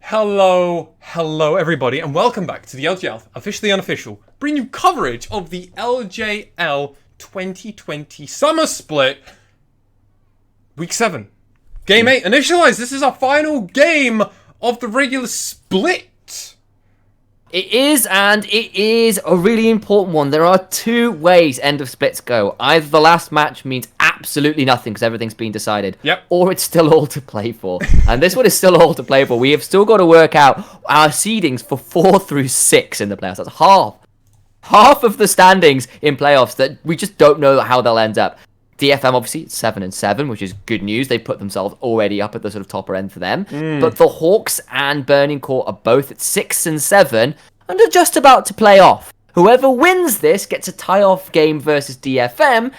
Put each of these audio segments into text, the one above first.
Hello everybody, and welcome back to the LJL, officially unofficial, bringing you coverage of the LJL 2020 Summer Split, Week 7. Game 8, initialized. This is our final game of the regular split. It is, and it is a really important one. There are two ways end of splits go. Either the last match means absolutely nothing because everything's been decided, or it's still all to play for. And this one is still all to play for. We have still got to work out our seedings for 4 through 6 in the playoffs. That's half of the standings in playoffs that we just don't know how they'll end up. DFM obviously 7-7, which is good news. They've put themselves already up at the sort of topper end for them. But the Hawks and Burning Core are both at 6-7 and are just about to play off. Whoever wins this gets a tie-off game versus DFM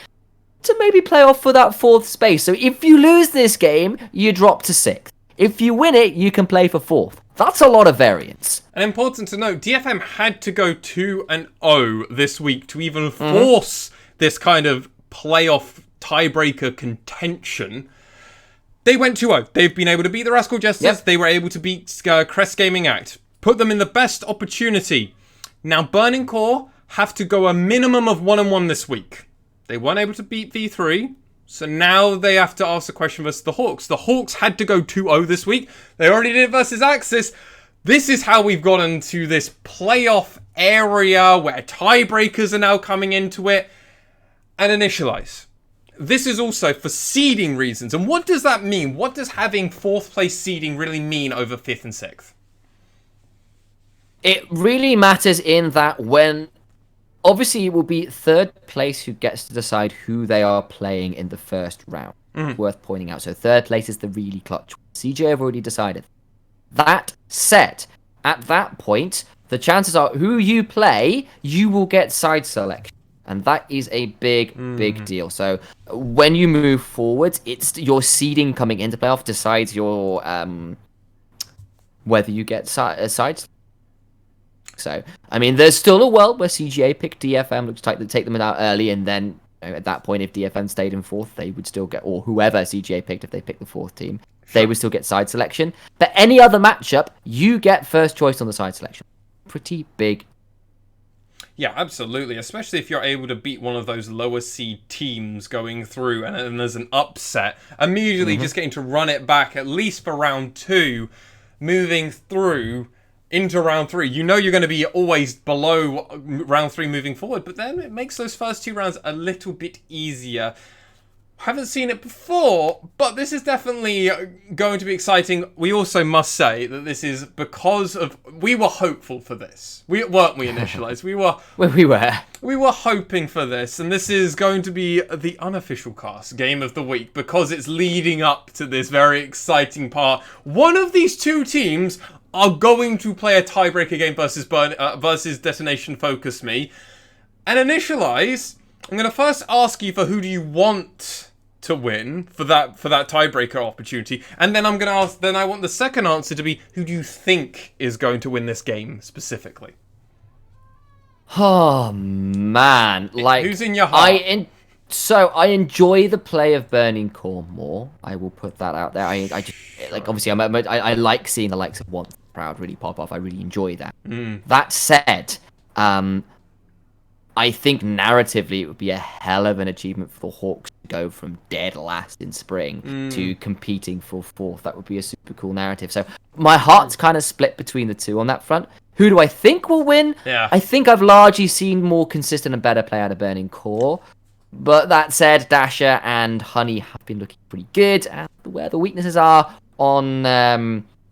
to maybe play off for that 4th space. So if you lose this game, you drop to 6th. If you win it, you can play for 4th. That's a lot of variance. And important to note, DFM had to go 2-0 this week to even force this kind of playoff tiebreaker contention. They went 2-0. They've been able to beat the Rascal Jesters. They were able to beat Crest Gaming Act. Put them in the best opportunity. Now, Burning Core have to go a minimum of 1-1 this week. They weren't able to beat V3, so now they have to ask the question versus the Hawks. The Hawks had to go 2-0 this week. They already did it versus Axis. This is how we've gotten to this playoff area where tiebreakers are now coming into it. And initialize. This is also for seeding reasons. And what does that mean? What does having 4th place seeding really mean over 5th and 6th? It really matters in that when... Obviously, it will be 3rd place who gets to decide who they are playing in the first round. Worth pointing out. So 3rd place is the really clutch. CJ have already decided. That said, at that point, the chances are who you play, you will get side selection. And that is a big deal. So when you move forward, it's your seeding coming into playoff decides your whether you get sides. So, I mean, there's still a world where CGA picked DFM, looks like they take them out early, and then at that point, if DFM stayed in 4th, they would still get, or whoever CGA picked, if they picked the 4th team, they would still get side selection. But any other matchup, you get first choice on the side selection. Pretty big. Yeah, absolutely. Especially if you're able to beat one of those lower seed teams going through and then there's an upset. Immediately just getting to run it back, at least for round 2, moving through into round 3. You know you're going to be always below round 3 moving forward, but then it makes those first 2 rounds a little bit easier. Haven't seen it before, but this is definitely going to be exciting. We also must say that this is because of... We were hopeful for this. Weren't we, initialized? We were hoping for this, and this is going to be the unofficial cast game of the week because it's leading up to this very exciting part. One of these 2 teams are going to play a tiebreaker game versus Detonation Focus Me. And initialize... I'm going to first ask you for who do you want to win for that tiebreaker opportunity, and then I'm going to ask. Then I want the second answer to be who do you think is going to win this game specifically? Oh man, like who's in your heart? So I enjoy the play of Burning Core more. I will put that out there. I just like obviously I like seeing the likes of Once Proud really pop off. I really enjoy that. That said, I think narratively it would be a hell of an achievement for the Hawks to go from dead last in spring to competing for 4th. That would be a super cool narrative. So my heart's kind of split between the 2 on that front. Who do I think will win? Yeah. I think I've largely seen more consistent and better play out of Burning Core. But that said, Dasher and Honey have been looking pretty good. And where the weaknesses are on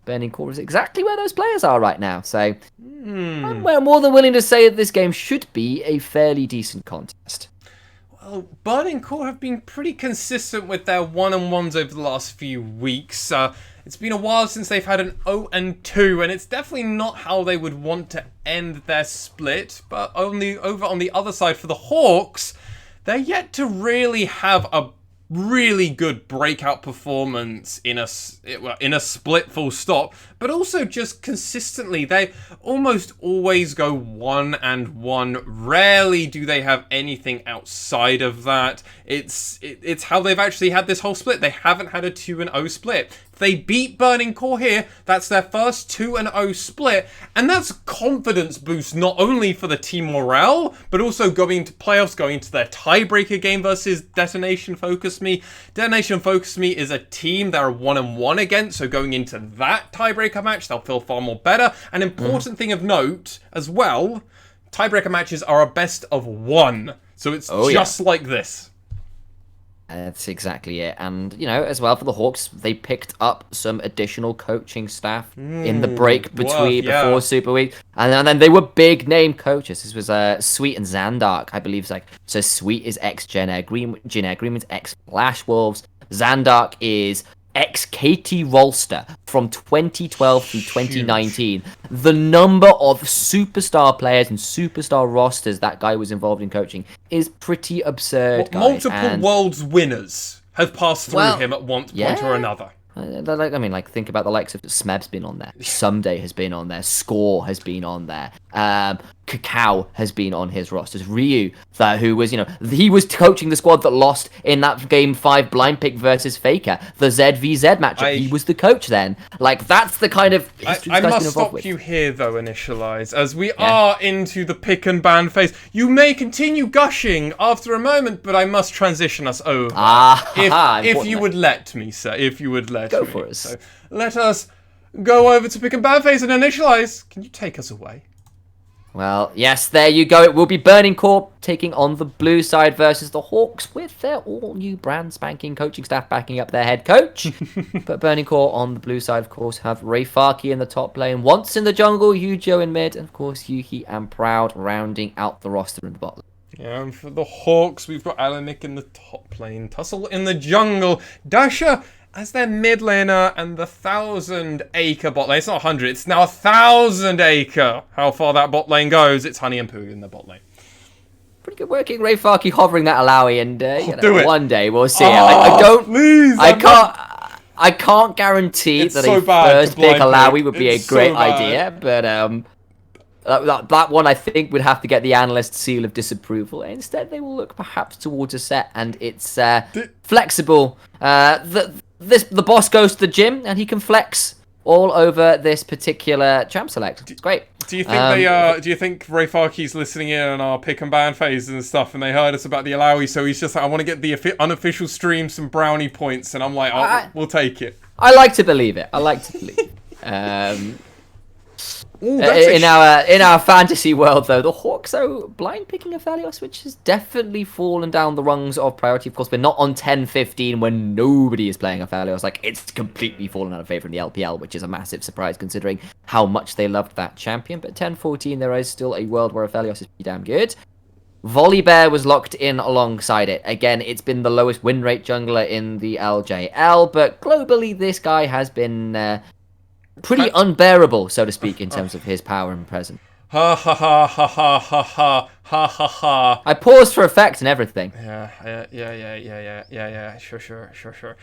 Burning Core is exactly where those players are right now. So I'm more than willing to say that this game should be a fairly decent contest. Well, Burning Core have been pretty consistent with their 1-1s over the last few weeks. It's been a while since they've had an 0-2, and it's definitely not how they would want to end their split. But only over on the other side for the Hawks, they're yet to really have a really good breakout performance in a split full stop, but also just consistently they almost always go 1-1. Rarely do they have anything outside of that. It's how they've actually had this whole split. They haven't had a 2-0 split. If they beat Burning Core here, that's their first 2-0 split, and that's a confidence boost not only for the team morale, but also going into playoffs, going into their tiebreaker game versus Detonation Focus Me. Detonation Focus Me is a team they're 1-1 against, so going into that tiebreaker match, they'll feel far more better. An important thing of note as well, tiebreaker matches are a best of 1, so it's just like this. That's exactly it. And, as well for the Hawks, they picked up some additional coaching staff in the break before Super Week. And then they were big name coaches. This was Sweet and Zandark, I believe. So Sweet is ex-Jin Green, Greenman's ex-Flash Wolves. Zandark is ex-Katie Rolster from 2012 through 2019. The number of superstar players and superstar rosters that guy was involved in coaching is pretty absurd, guys. Multiple Worlds winners have passed through him at one point or another. Think about the likes of Smeb's been on there. Someday has been on there. Score has been on there. Kakao has been on his rosters. Ryu, who was, he was coaching the squad that lost in that Game 5 blind pick versus Faker. The ZVZ matchup. He was the coach then. That's the kind of history I must stop you here, though, Initialize. As we are into the pick and ban phase, you may continue gushing after a moment, but I must transition us over. If you would let me, sir. If you would let me. Go for us. So let us go over to pick and ban phase and Initialize. Can you take us away? Well, yes, there you go. It will be Burning Core taking on the blue side versus the Hawks with their all-new brand spanking coaching staff backing up their head coach. But Burning Core on the blue side, of course, have Ray Farkey in the top lane, Once in the jungle, Yujo in mid, and of course Yuhi and Proud rounding out the roster in the bottom. Yeah, and for the Hawks, we've got Alanik in the top lane, Tussle in the jungle, Dasha as their mid laner, and the 1,000-acre bot lane. It's not 100, it's now 1,000-acre. How far that bot lane goes, it's Honey and Poo in the bot lane. Pretty good working, Ray Farkey hovering that Alawi, and one day we'll see. I can't guarantee that a first pick Alawi would be a great idea, but that one I think would have to get the analyst seal of disapproval. Instead, they will look perhaps towards a set, and it's flexible. The boss goes to the gym, and he can flex all over this particular champ select. It's great. Do you think do you think Ray Farkey's listening in on our pick and ban phases and stuff, and they heard us about the Alawi, so he's just like, I want to get the unofficial stream some brownie points, and I'm like, we'll take it. I like to believe it. In our fantasy world, though, the Hawks are blind picking Aphelios, which has definitely fallen down the rungs of priority. Of course, we're not on 10-15 when nobody is playing Aphelios. It's completely fallen out of favor in the LPL, which is a massive surprise considering how much they loved that champion. But 10-14, there is still a world where Aphelios is pretty damn good. Volibear was locked in alongside it. Again, it's been the lowest win rate jungler in the LJL, but globally, this guy has been pretty unbearable, so to speak, in terms of his power and presence. Ha ha ha ha ha ha ha ha ha ha. I paused for effect and everything. Yeah. Sure.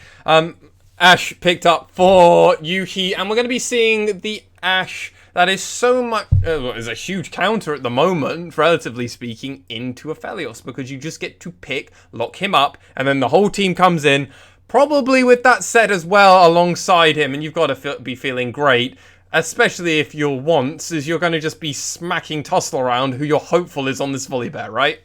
Ashe picked up for Yuhi, and we're going to be seeing the Ashe that is so much is a huge counter at the moment, relatively speaking, into Aphelios, because you just get to pick, lock him up, and then the whole team comes in. Probably with that set as well alongside him, and you've got to be feeling great, especially if your wants is you're going to just be smacking Tussle around, who you're hopeful is on this Volibear, right?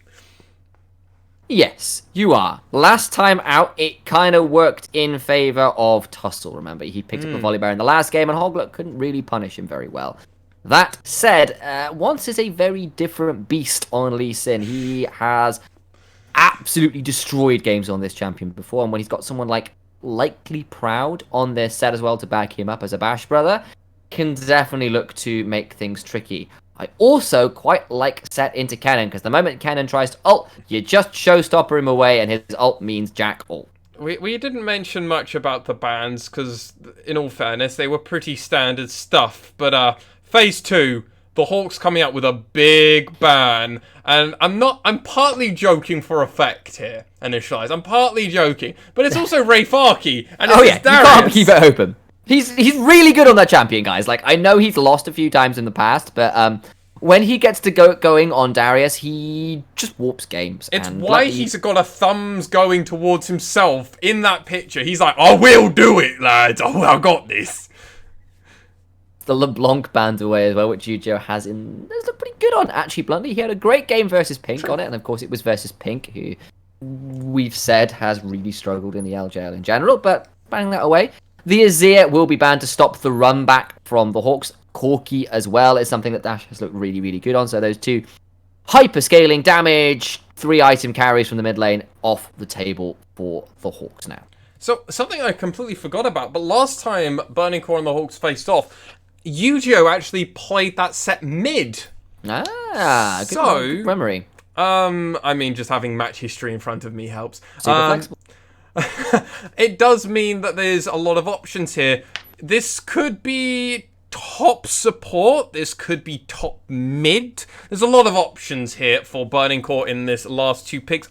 Yes, you are. Last time out, it kind of worked in favor of Tussle, remember? He picked up a Volibear in the last game, and Hoglet couldn't really punish him very well. That said, Once is a very different beast on Lee Sin. He has absolutely destroyed games on this champion before, and when he's got someone like Likely Proud on this set as well to back him up as a Bash brother, can definitely look to make things tricky. I also quite like set into Cannon, because the moment Cannon tries to ult, you just showstopper him away, and his ult means Jack ult. We didn't mention much about the bans, because in all fairness, they were pretty standard stuff, but Phase 2, the Hawks coming out with a big ban, and I'm partly joking for effect here, Initialize. I'm partly joking, but it's also Ray Farkey, and it's you can't keep it open. He's really good on that champion, guys. Like, I know he's lost a few times in the past, but when he gets to going on Darius, he just warps games. It's why he's got a thumbs going towards himself in that picture. He's like, I will do it, lads. Oh, I got this. The LeBlanc band away as well, which Yu-Gi-Oh has in. That's looked pretty good on, actually, bluntly. He had a great game versus Pink on it, and of course it was versus Pink, who we've said has really struggled in the LJL in general, but banning that away. The Azir will be banned to stop the run back from the Hawks. Corki as well is something that Dash has looked really, really good on. So those two hyper-scaling damage, 3-item carries from the mid lane off the table for the Hawks now. So, something I completely forgot about, but last time Burning Core and the Hawks faced off, Yu-Gi-Oh actually played that set mid. Good memory. I mean, just having match history in front of me helps. Super flexible. It does mean that there's a lot of options here. This could be top support. This could be top mid. There's a lot of options here for Burning Core in this last 2 picks.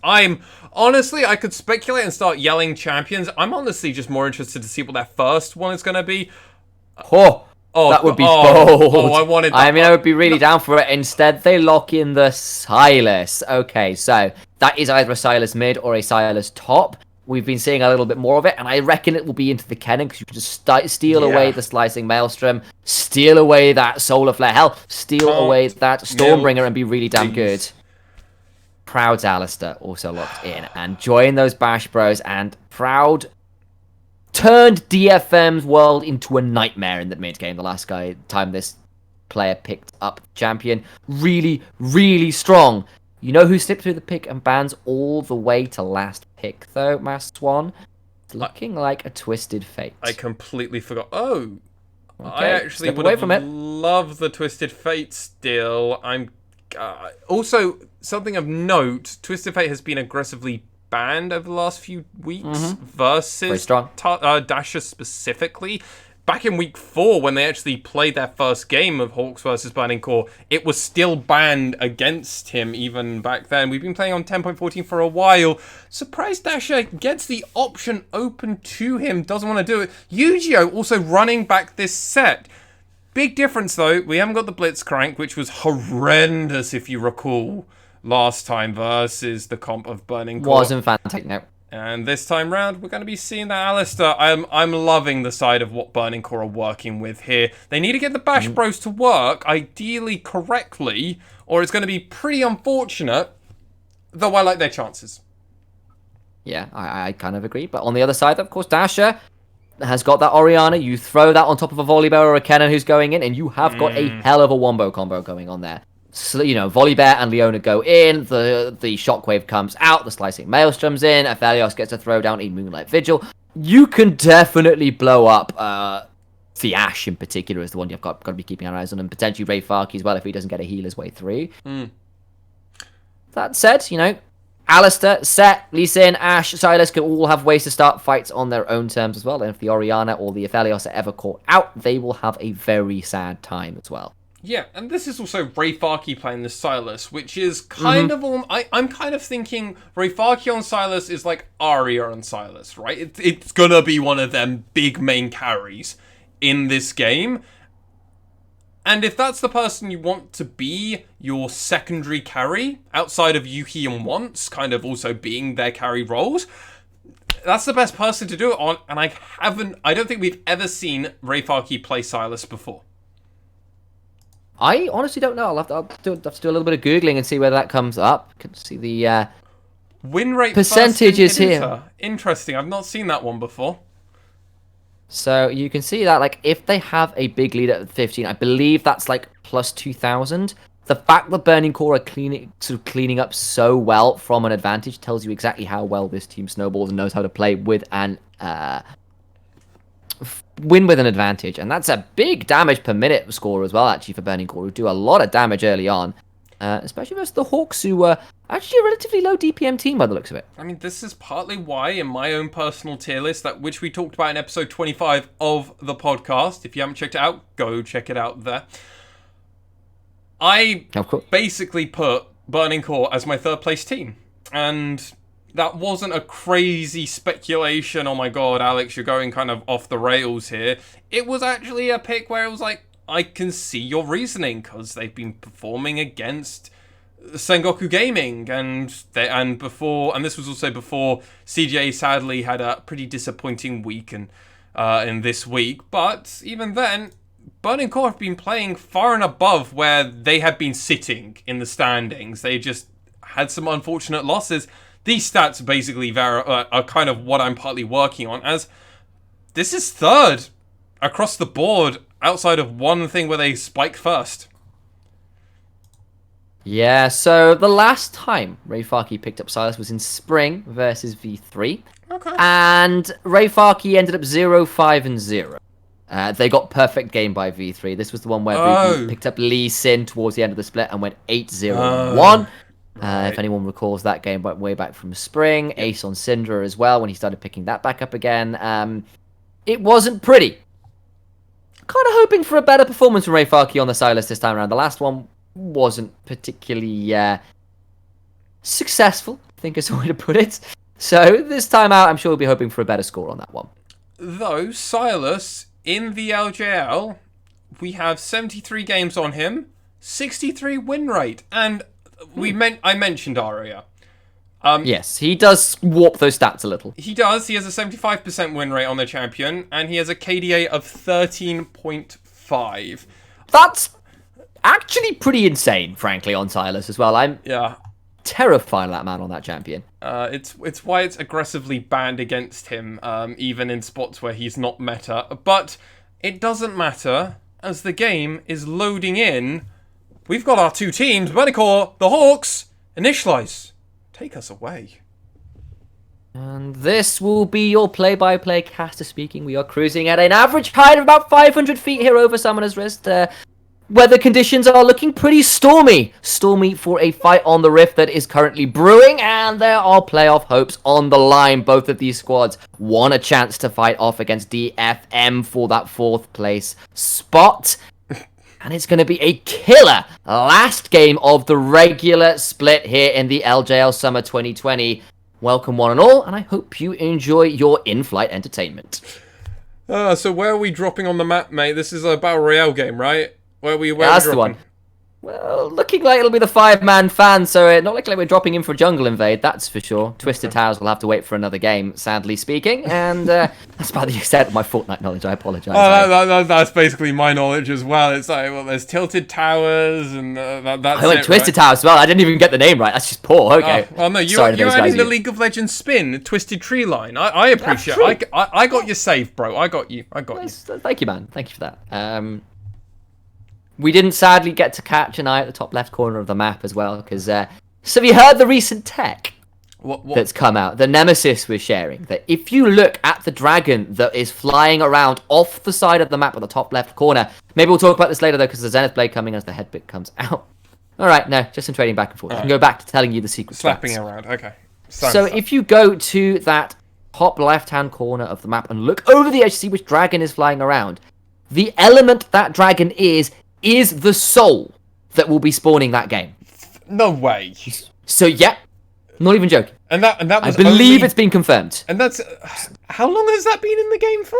Honestly, I could speculate and start yelling champions. I'm honestly just more interested to see what their first one is going to be. That would be bold. I wanted that. I mean, I would be really down for it. Instead, they lock in the Sylas. Okay, so that is either a Sylas mid or a Sylas top. We've been seeing a little bit more of it, and I reckon it will be into the Kennen, because you can just steal away the Slicing Maelstrom, steal away that Solar Flare, hell, steal away that Stormbringer and be really damn good. Proud's Alistair also locked in, and join those Bash Bros, and Proud turned DFM's world into a nightmare in the mid game the last time this player picked up champion. Really, really strong. You know who slipped through the pick and bans all the way to last pick, though, Master Swan? It's looking like a Twisted Fate. I completely forgot. Oh, okay. I actually would have loved the Twisted Fate still. Also, something of note, Twisted Fate has been aggressively banned over the last few weeks versus Dasher specifically. Back in week 4, when they actually played their first game of Hawks versus Burning Core, it was still banned against him even back then. We've been playing on 10.14 for a while. Surprised Dasher gets the option open to him, doesn't want to do it. Yu-Gi-Oh! Also running back this set. Big difference though, we haven't got the Blitzcrank, which was horrendous if you recall last time versus the comp of Burning Core. Wasn't fantastic, no. And this time round, we're going to be seeing that Alistair. I'm loving the side of what Burning Core are working with here. They need to get the Bash Bros to work, ideally correctly, or it's going to be pretty unfortunate, though I like their chances. Yeah, I kind of agree. But on the other side, of course, Dasher has got that Orianna. You throw that on top of a Volibear or a Kennen who's going in, and you have got a hell of a wombo combo going on there. So, you know, Volibear and Leona go in, the Shockwave comes out, the Slicing Maelstrom's in, Aphelios gets to throw down a Moonlight Vigil. You can definitely blow up the Ashe in particular is the one you've got to be keeping our eyes on, and potentially Ray Farkey as well if he doesn't get a heal his way through. That said, you know, Alistair, Set, Lee Sin, Ashe, Sylas can all have ways to start fights on their own terms as well, and if the Orianna or the Aphelios are ever caught out, they will have a very sad time as well. Yeah, and this is also Ray Farkey playing the Sylas, which is kind of... I'm kind of thinking Ray Farkey on Sylas is like Arya on Sylas, right? It's gonna be one of them big main carries in this game. And if that's the person you want to be your secondary carry, outside of Yuki and Once, kind of also being their carry roles, that's the best person to do it on, and I don't think we've ever seen Ray Farkey play Sylas before. I honestly don't know. I'll have to do a little bit of Googling and see whether that comes up. You can see the win rate percentages here. Interesting. I've not seen that one before. So you can see that, like, if they have a big lead at 15, I believe that's like plus 2,000. The fact that Burning Core are cleaning up so well from an advantage tells you exactly how well this team snowballs and knows how to play with an win with an advantage, and that's a big damage per minute score as well, actually, for Burning Core, who do a lot of damage early on, especially versus the Hawks, who were actually a relatively low DPM team by the looks of it. I mean, this is partly why, in my own personal tier list, which we talked about in episode 25 of the podcast, if you haven't checked it out, go check it out there. I basically put Burning Core as my third place team. And that wasn't a crazy speculation, oh my god, Alex, you're going kind of off the rails here. It was actually a pick where it was like, I can see your reasoning, because they've been performing against Sengoku Gaming, and this was also before CJ sadly had a pretty disappointing week in this week. But even then, Burning Core have been playing far and above where they had been sitting in the standings. They just had some unfortunate losses. These stats basically are kind of what I'm partly working on, as this is third across the board outside of one thing where they spike first. Yeah, so the last time Ray Farkey picked up Silas was in spring versus V3. Okay. And Ray Farkey ended up 0-5-0. They got perfect game by V3. This was the one where V3 picked up Lee Sin towards the end of the split and went 8-0-1. Right. If anyone recalls that game way back from spring, Ace on Syndra as well when he started picking that back up again. It wasn't pretty. Kind of hoping for a better performance from Ray Farkey on the Silas this time around. The last one wasn't particularly successful, I think is the way to put it. So this time out, I'm sure we'll be hoping for a better score on that one. Though, Silas, in the LJL, we have 73 games on him, 63 win rate, and I mentioned Aria. Yes, he does warp those stats a little. He does. He has a 75% win rate on the champion, and he has a KDA of 13.5. That's actually pretty insane, frankly, on Silas as well. I'm terrified of that man on that champion. It's why it's aggressively banned against him, even in spots where he's not meta. But it doesn't matter, as the game is loading in. We've got our two teams, Burning Core, the Hawks, Initialize. Take us away. And this will be your play-by-play caster speaking. We are cruising at an average height of about 500 feet here over Summoner's Rift. Weather conditions are looking pretty stormy. Stormy for a fight on the Rift that is currently brewing, and there are playoff hopes on the line. Both of these squads want a chance to fight off against DFM for that 4th place spot. And it's going to be a killer last game of the regular split here in the LJL Summer 2020. Welcome one and all, and I hope you enjoy your in-flight entertainment. So where are we dropping on the map, mate? This is a Battle Royale game, right? Where are we that's dropping? The one. Well, looking like it'll be the 5-man fan, so it not looking like we're dropping in for Jungle Invade, that's for sure. Twisted Towers will have to wait for another game, sadly speaking, and that's about the extent of my Fortnite knowledge, I apologise. That's basically my knowledge as well. It's like, well, there's Tilted Towers, and that's I went Twisted Towers as well, I didn't even get the name right, that's just poor, okay. Well, no, you're adding the League of Legends spin, Twisted Tree Line. I appreciate it. I got your save, bro. I got you. Thank you, man. Thank you for that. We didn't sadly get to catch an eye at the top left corner of the map as well, because so have you heard the recent tech that's come out? The Nemesis was sharing that if you look at the dragon that is flying around off the side of the map at the top left corner, maybe we'll talk about this later though, because the Zenith Blade coming as the head bit comes out. All right, no, just some trading back and forth. I can go back to telling you the secret. Slapping stats. Around, okay. So if you go to that top left-hand corner of the map and look over the edge to see which dragon is flying around, the element that dragon is the soul that will be spawning that game. No way. So yeah, not even joking. And that was I believe it's been confirmed. And that's how long has that been in the game for?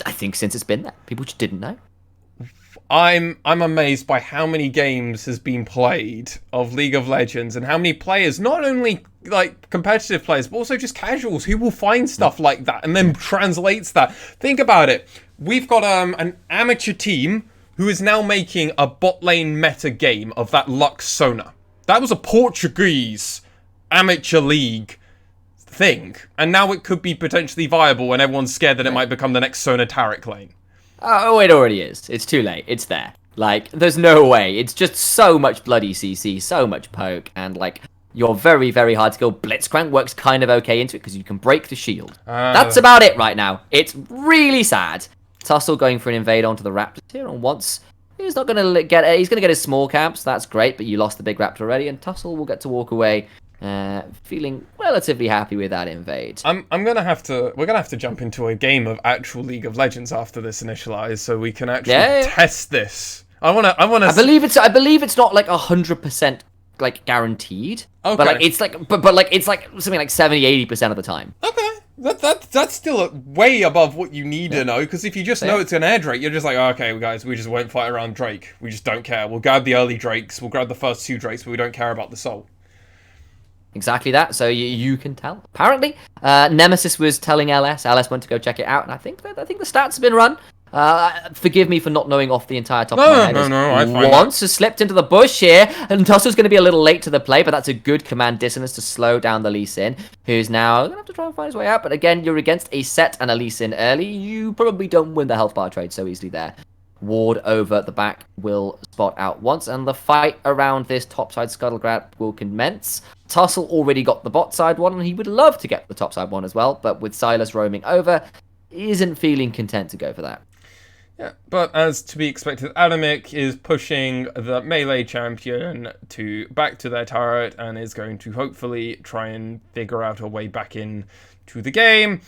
I think since it's been there. People just didn't know. I'm amazed by how many games has been played of League of Legends and how many players, not only like competitive players, but also just casuals who will find stuff like that and then translates that. Think about it. We've got an amateur team who is now making a bot lane meta game of that Lux Sona. That was a Portuguese amateur league thing, and now it could be potentially viable when everyone's scared that it might become the next Sona Taric lane. Oh, it already is. It's too late. It's there. Like, there's no way. It's just so much bloody CC, so much poke, and like, you're very, very hard to kill. Blitzcrank works kind of okay into it because you can break the shield. That's about it right now. It's really sad. Tussle going for an invade onto the Raptors here, and once he's not going to get it, he's going to get his small camps. That's great, but you lost the big Raptor already, and Tussle will get to walk away, feeling relatively happy with that invade. We're gonna have to jump into a game of actual League of Legends after this Initialize, so we can actually test this. I wanna. I believe it's not like 100% like guaranteed. Okay. But like it's like something like 70-80% of the time. Okay. That's still way above what you need to know, because if you just know it's an air Drake, you're just like, oh, okay, guys, we just won't fight around Drake. We just don't care. We'll grab the early Drakes, we'll grab the first 2 Drakes, but we don't care about the soul. Exactly that. So you can tell. Apparently, Nemesis was telling LS. LS went to go check it out, and I think the stats have been run. Forgive me for not knowing off the entire top of my head. No, I find Once has slipped into the bush here, and Tussel's going to be a little late to the play, but that's a good command dissonance to slow down the Lee Sin, who's now going to have to try and find his way out. But again, you're against a Set and a Lee Sin early. You probably don't win the health bar trade so easily there. Ward over the back will spot out once, and the fight around this topside scuttle grab will commence. Tussle already got the bot side one, and he would love to get the topside one as well, but with Silas roaming over, isn't feeling content to go for that. Yeah, but as to be expected, Adamic is pushing the melee champion back to their turret and is going to hopefully try and figure out a way back in to the game.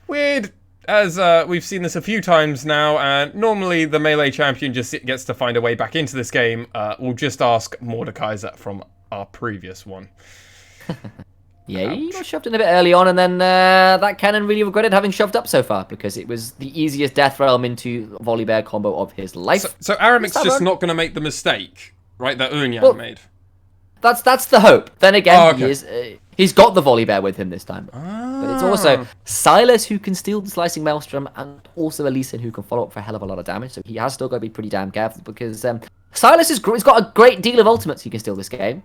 Weird, as we've seen this a few times now, and normally the melee champion just gets to find a way back into this game. We'll just ask Mordekaiser from our previous one. Yeah, he got shoved in a bit early on, and then that cannon really regretted having shoved up so far, because it was the easiest Death Realm into Volibear combo of his life. So Aramic's just not going to make the mistake, right, that Unyan made? That's the hope. Then again, he's got the Volibear with him this time. But it's also Silas who can steal the Slicing Maelstrom, and also Elysian who can follow up for a hell of a lot of damage, so he has still got to be pretty damn careful, because Silas has got a great deal of ultimates he can steal this game.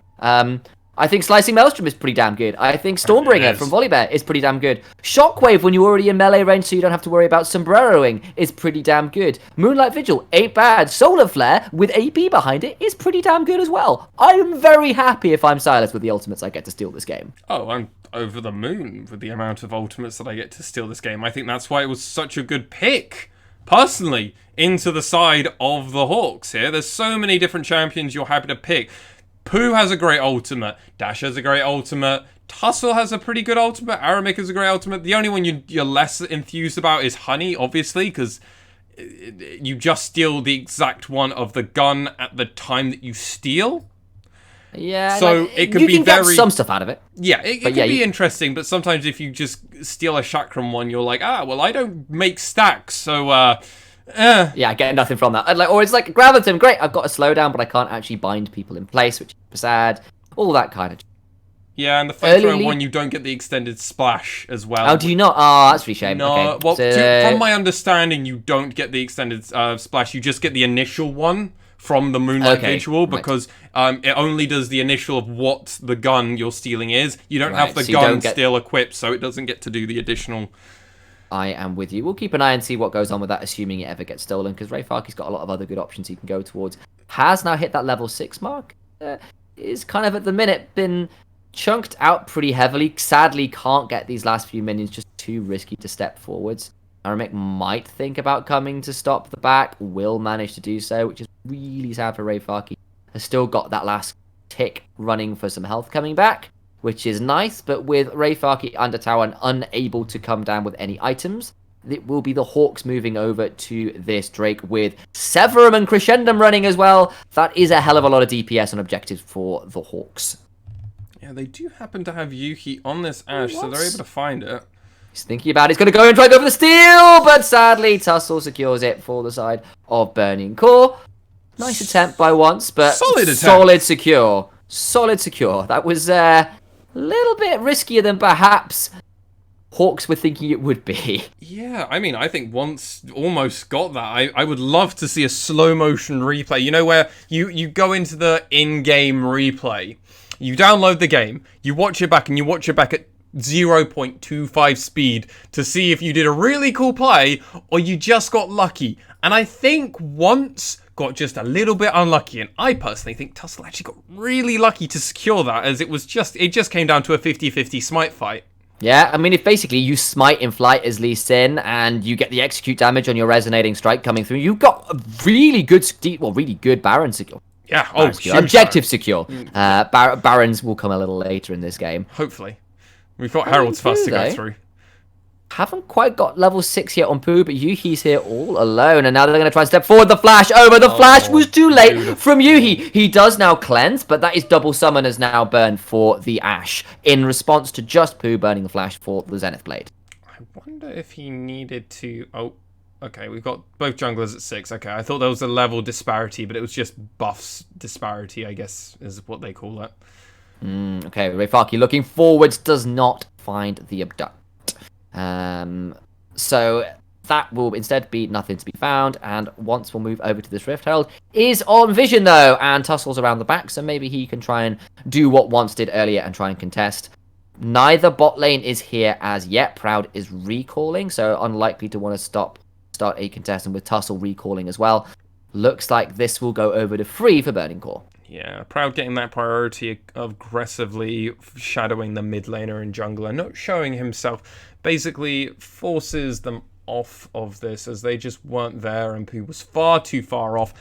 I think Slicing Maelstrom is pretty damn good. I think Stormbringer from Volibear is pretty damn good. Shockwave, when you're already in melee range so you don't have to worry about sombreroing, is pretty damn good. Moonlight Vigil ain't bad. Solar Flare, with AP behind it, is pretty damn good as well. I am very happy if I'm Silas with the ultimates I get to steal this game. Oh, I'm over the moon with the amount of ultimates that I get to steal this game. I think that's why it was such a good pick, personally, into the side of the Hawks here. There's so many different champions you're happy to pick. Pooh has a great ultimate. Dash has a great ultimate. Tussle has a pretty good ultimate. Aramic has a great ultimate. The only one you're less enthused about is Honey, obviously, because you just steal the exact one of the gun at the time that you steal. Yeah, so like, it could you be can very get some stuff out of it. Yeah, it can be interesting, but sometimes if you just steal a chakram one, you're like, well, I don't make stacks, so Yeah, I get nothing from that. Or it's like, Graviton, great, I've got a slowdown, but I can't actually bind people in place, which is sad. All that kind of... Yeah, and the flamethrower one, you don't get the extended splash as well. Oh, do you not? Oh, that's really shame. No, okay. Well, from my understanding, you don't get the extended splash. You just get the initial one from the Moonlight Vigil, because it only does the initial of what the gun you're stealing is. You don't have the gun still equipped, so it doesn't get to do the additional... I am with you. We'll keep an eye and see what goes on with that, assuming it ever gets stolen, because Ray Farkey's got a lot of other good options he can go towards. Has now hit that level 6 mark. Is kind of, at the minute, been chunked out pretty heavily. Sadly, can't get these last few minions, just too risky to step forwards. Aramek might think about coming to stop the back, will manage to do so, which is really sad for Ray Farkey. Has still got that last tick running for some health coming back, which is nice, but with Ray Farkey under tower and unable to come down with any items, it will be the Hawks moving over to this Drake with Severum and Crescendum running as well. That is a hell of a lot of DPS on objectives for the Hawks. Yeah, they do happen to have Yuki on this Ash, so they're able to find it. He's thinking about it. He's going to go and try to go for the steal, but sadly, Tussle secures it for the side of Burning Core. Nice attempt by once, but solid secure. Solid secure. That was a little bit riskier than perhaps Hawks were thinking it would be. Yeah, I mean, I think once almost got that. I would love to see a slow motion replay. You know, where you go into the in-game replay, you download the game, you watch it back, and you watch it back at 0.25 speed to see if you did a really cool play or you just got lucky. And I think once got just a little bit unlucky, and I personally think Tussle actually got really lucky to secure that, as it just came down to a 50-50 smite fight. Yeah, I mean, if basically you smite in flight as Lee Sin and you get the execute damage on your resonating strike coming through, you've got a really good Baron secure. Yeah, objective secure. Barons will come a little later in this game. Hopefully. We've got Herald's first to go through. Haven't quite got level 6 yet on Pooh, but Yuhi's here all alone. And now they're going to try and step forward. The flash over. The flash was too late from Yuhi. He does now cleanse, but that is double summoners now burned for the Ash in response to just Pooh burning the flash for the Zenith Blade. I wonder if he needed to... Oh, okay, we've got both junglers at 6. Okay, I thought there was a level disparity, but it was just buffs disparity, I guess, is what they call it. Okay, Rayfaki looking forwards does not find the abduct. So that will instead be nothing to be found, and once we'll move over to this Rift Herald is on vision though, and Tussle's around the back, so maybe he can try and do what Once did earlier and try and contest. Neither bot lane is here as yet. Proud is recalling, so unlikely to want to start a contest, and with Tussle recalling as well. Looks like this will go over to free for Burning Core. Yeah, Proud getting that priority of aggressively shadowing the mid laner and jungler, not showing himself, basically forces them off of this as they just weren't there and Pooh was far too far off.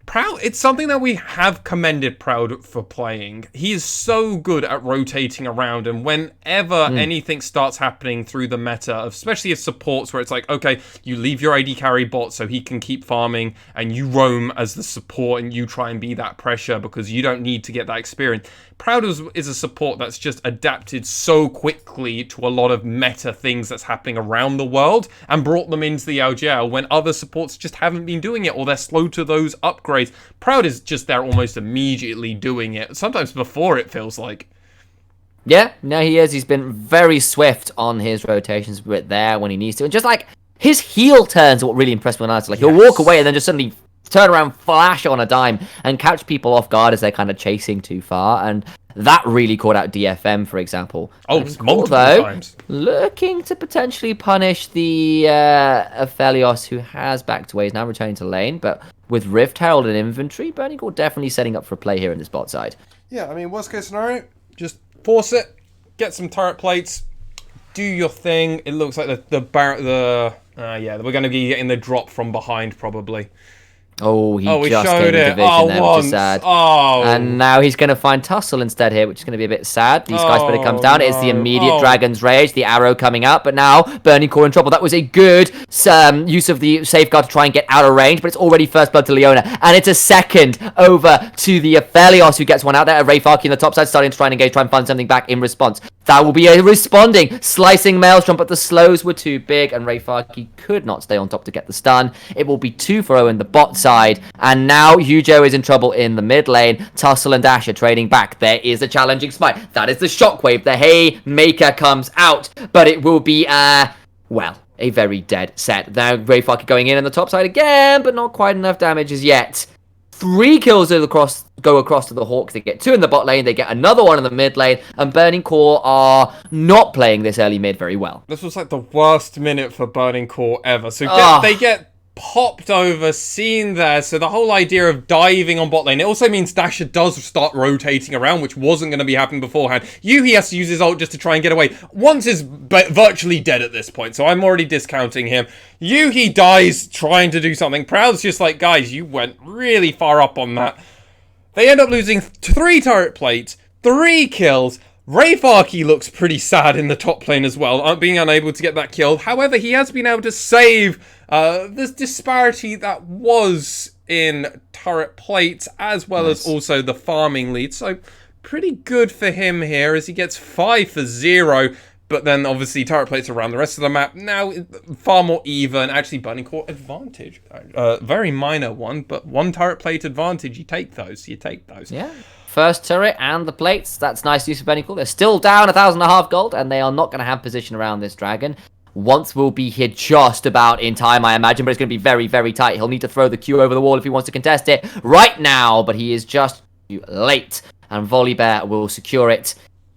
Proud, it's something that we have commended Proud for playing. He is so good at rotating around, and whenever anything starts happening through the meta, especially if supports where it's like, okay, you leave your AD carry bot so he can keep farming, and you roam as the support and you try and be that pressure because you don't need to get that experience. Proud is a support that's just adapted so quickly to a lot of meta things that's happening around the world and brought them into the LJL when other supports just haven't been doing it, or they're slow to those upgrades. Proud is just there almost immediately doing it, sometimes before it feels like. Yeah, no, he is. He's been very swift on his rotations there when he needs to. And just like his heel turns are what really impressed me. Like he'll walk away and then just suddenly turn around, flash on a dime, and catch people off guard as they're kind of chasing too far. And that really caught out DFM, for example. Oh, multiple times. Looking to potentially punish the Aphelios, who has backed away. He's now returning to lane, but with Rift Herald and inventory, Burning Core definitely setting up for a play here in this bot side. Yeah, I mean, worst case scenario, just force it, get some turret plates, do your thing. It looks like yeah, we're going to be getting the drop from behind probably. Oh, he just showed it. Which is sad. And now he's going to find Tussle instead here, which is going to be a bit sad. These guys, but it comes down. It's the immediate Dragon's Rage, the arrow coming out, but now Burning Core in trouble. That was a good use of the safeguard to try and get out of range, but it's already first blood to Leona, and it's a second over to the Aphelios, who gets one out there. Rayfaki on the top side, starting to try and engage, try and find something back in response. That will be a responding, slicing Maelstrom, but the slows were too big, and Rayfaki could not stay on top to get the stun. It will be 2-0 in the bot side, and now Yujo is in trouble in the mid lane. Tussle and Dash are trading back. There is a challenging smite. That is the shockwave. The Haymaker comes out, but it will be, well, a very dead set. Now Rayfaki going in on the top side again, but not quite enough damage as yet. 3 kills go across to the Hawks. They get 2 in the bot lane. They get another 1 in the mid lane. And Burning Core are not playing this early mid very well. This was like the worst minute for Burning Core ever. So they get popped over, seen there. So the whole idea of diving on bot lane, it also means Dasher does start rotating around, which wasn't going to be happening beforehand. Yuhi has to use his ult just to try and get away. Once is virtually dead at this point, so I'm already discounting him. Yuhi dies trying to do something. Proud's just like, guys, you went really far up on that. They end up losing 3 turret plates, 3 kills. Rayfaki looks pretty sad in the top lane as well, being unable to get that kill. However, he has been able to save this disparity that was in turret plates, as well as also the farming lead. So pretty good for him here as he gets 5 for 0. But then obviously turret plates around the rest of the map. Now far more even. Actually, Burning Core advantage. Very minor one, but 1 turret plate advantage. You take those. Yeah. First turret and the plates. That's nice use of Burning Core. They're still down 1,500 gold, and they are not going to have position around this dragon. Once will be here just about in time, I imagine, but it's going to be very, very tight. He'll need to throw the Q over the wall if he wants to contest it right now, but he is just too late, and Volibear will secure it.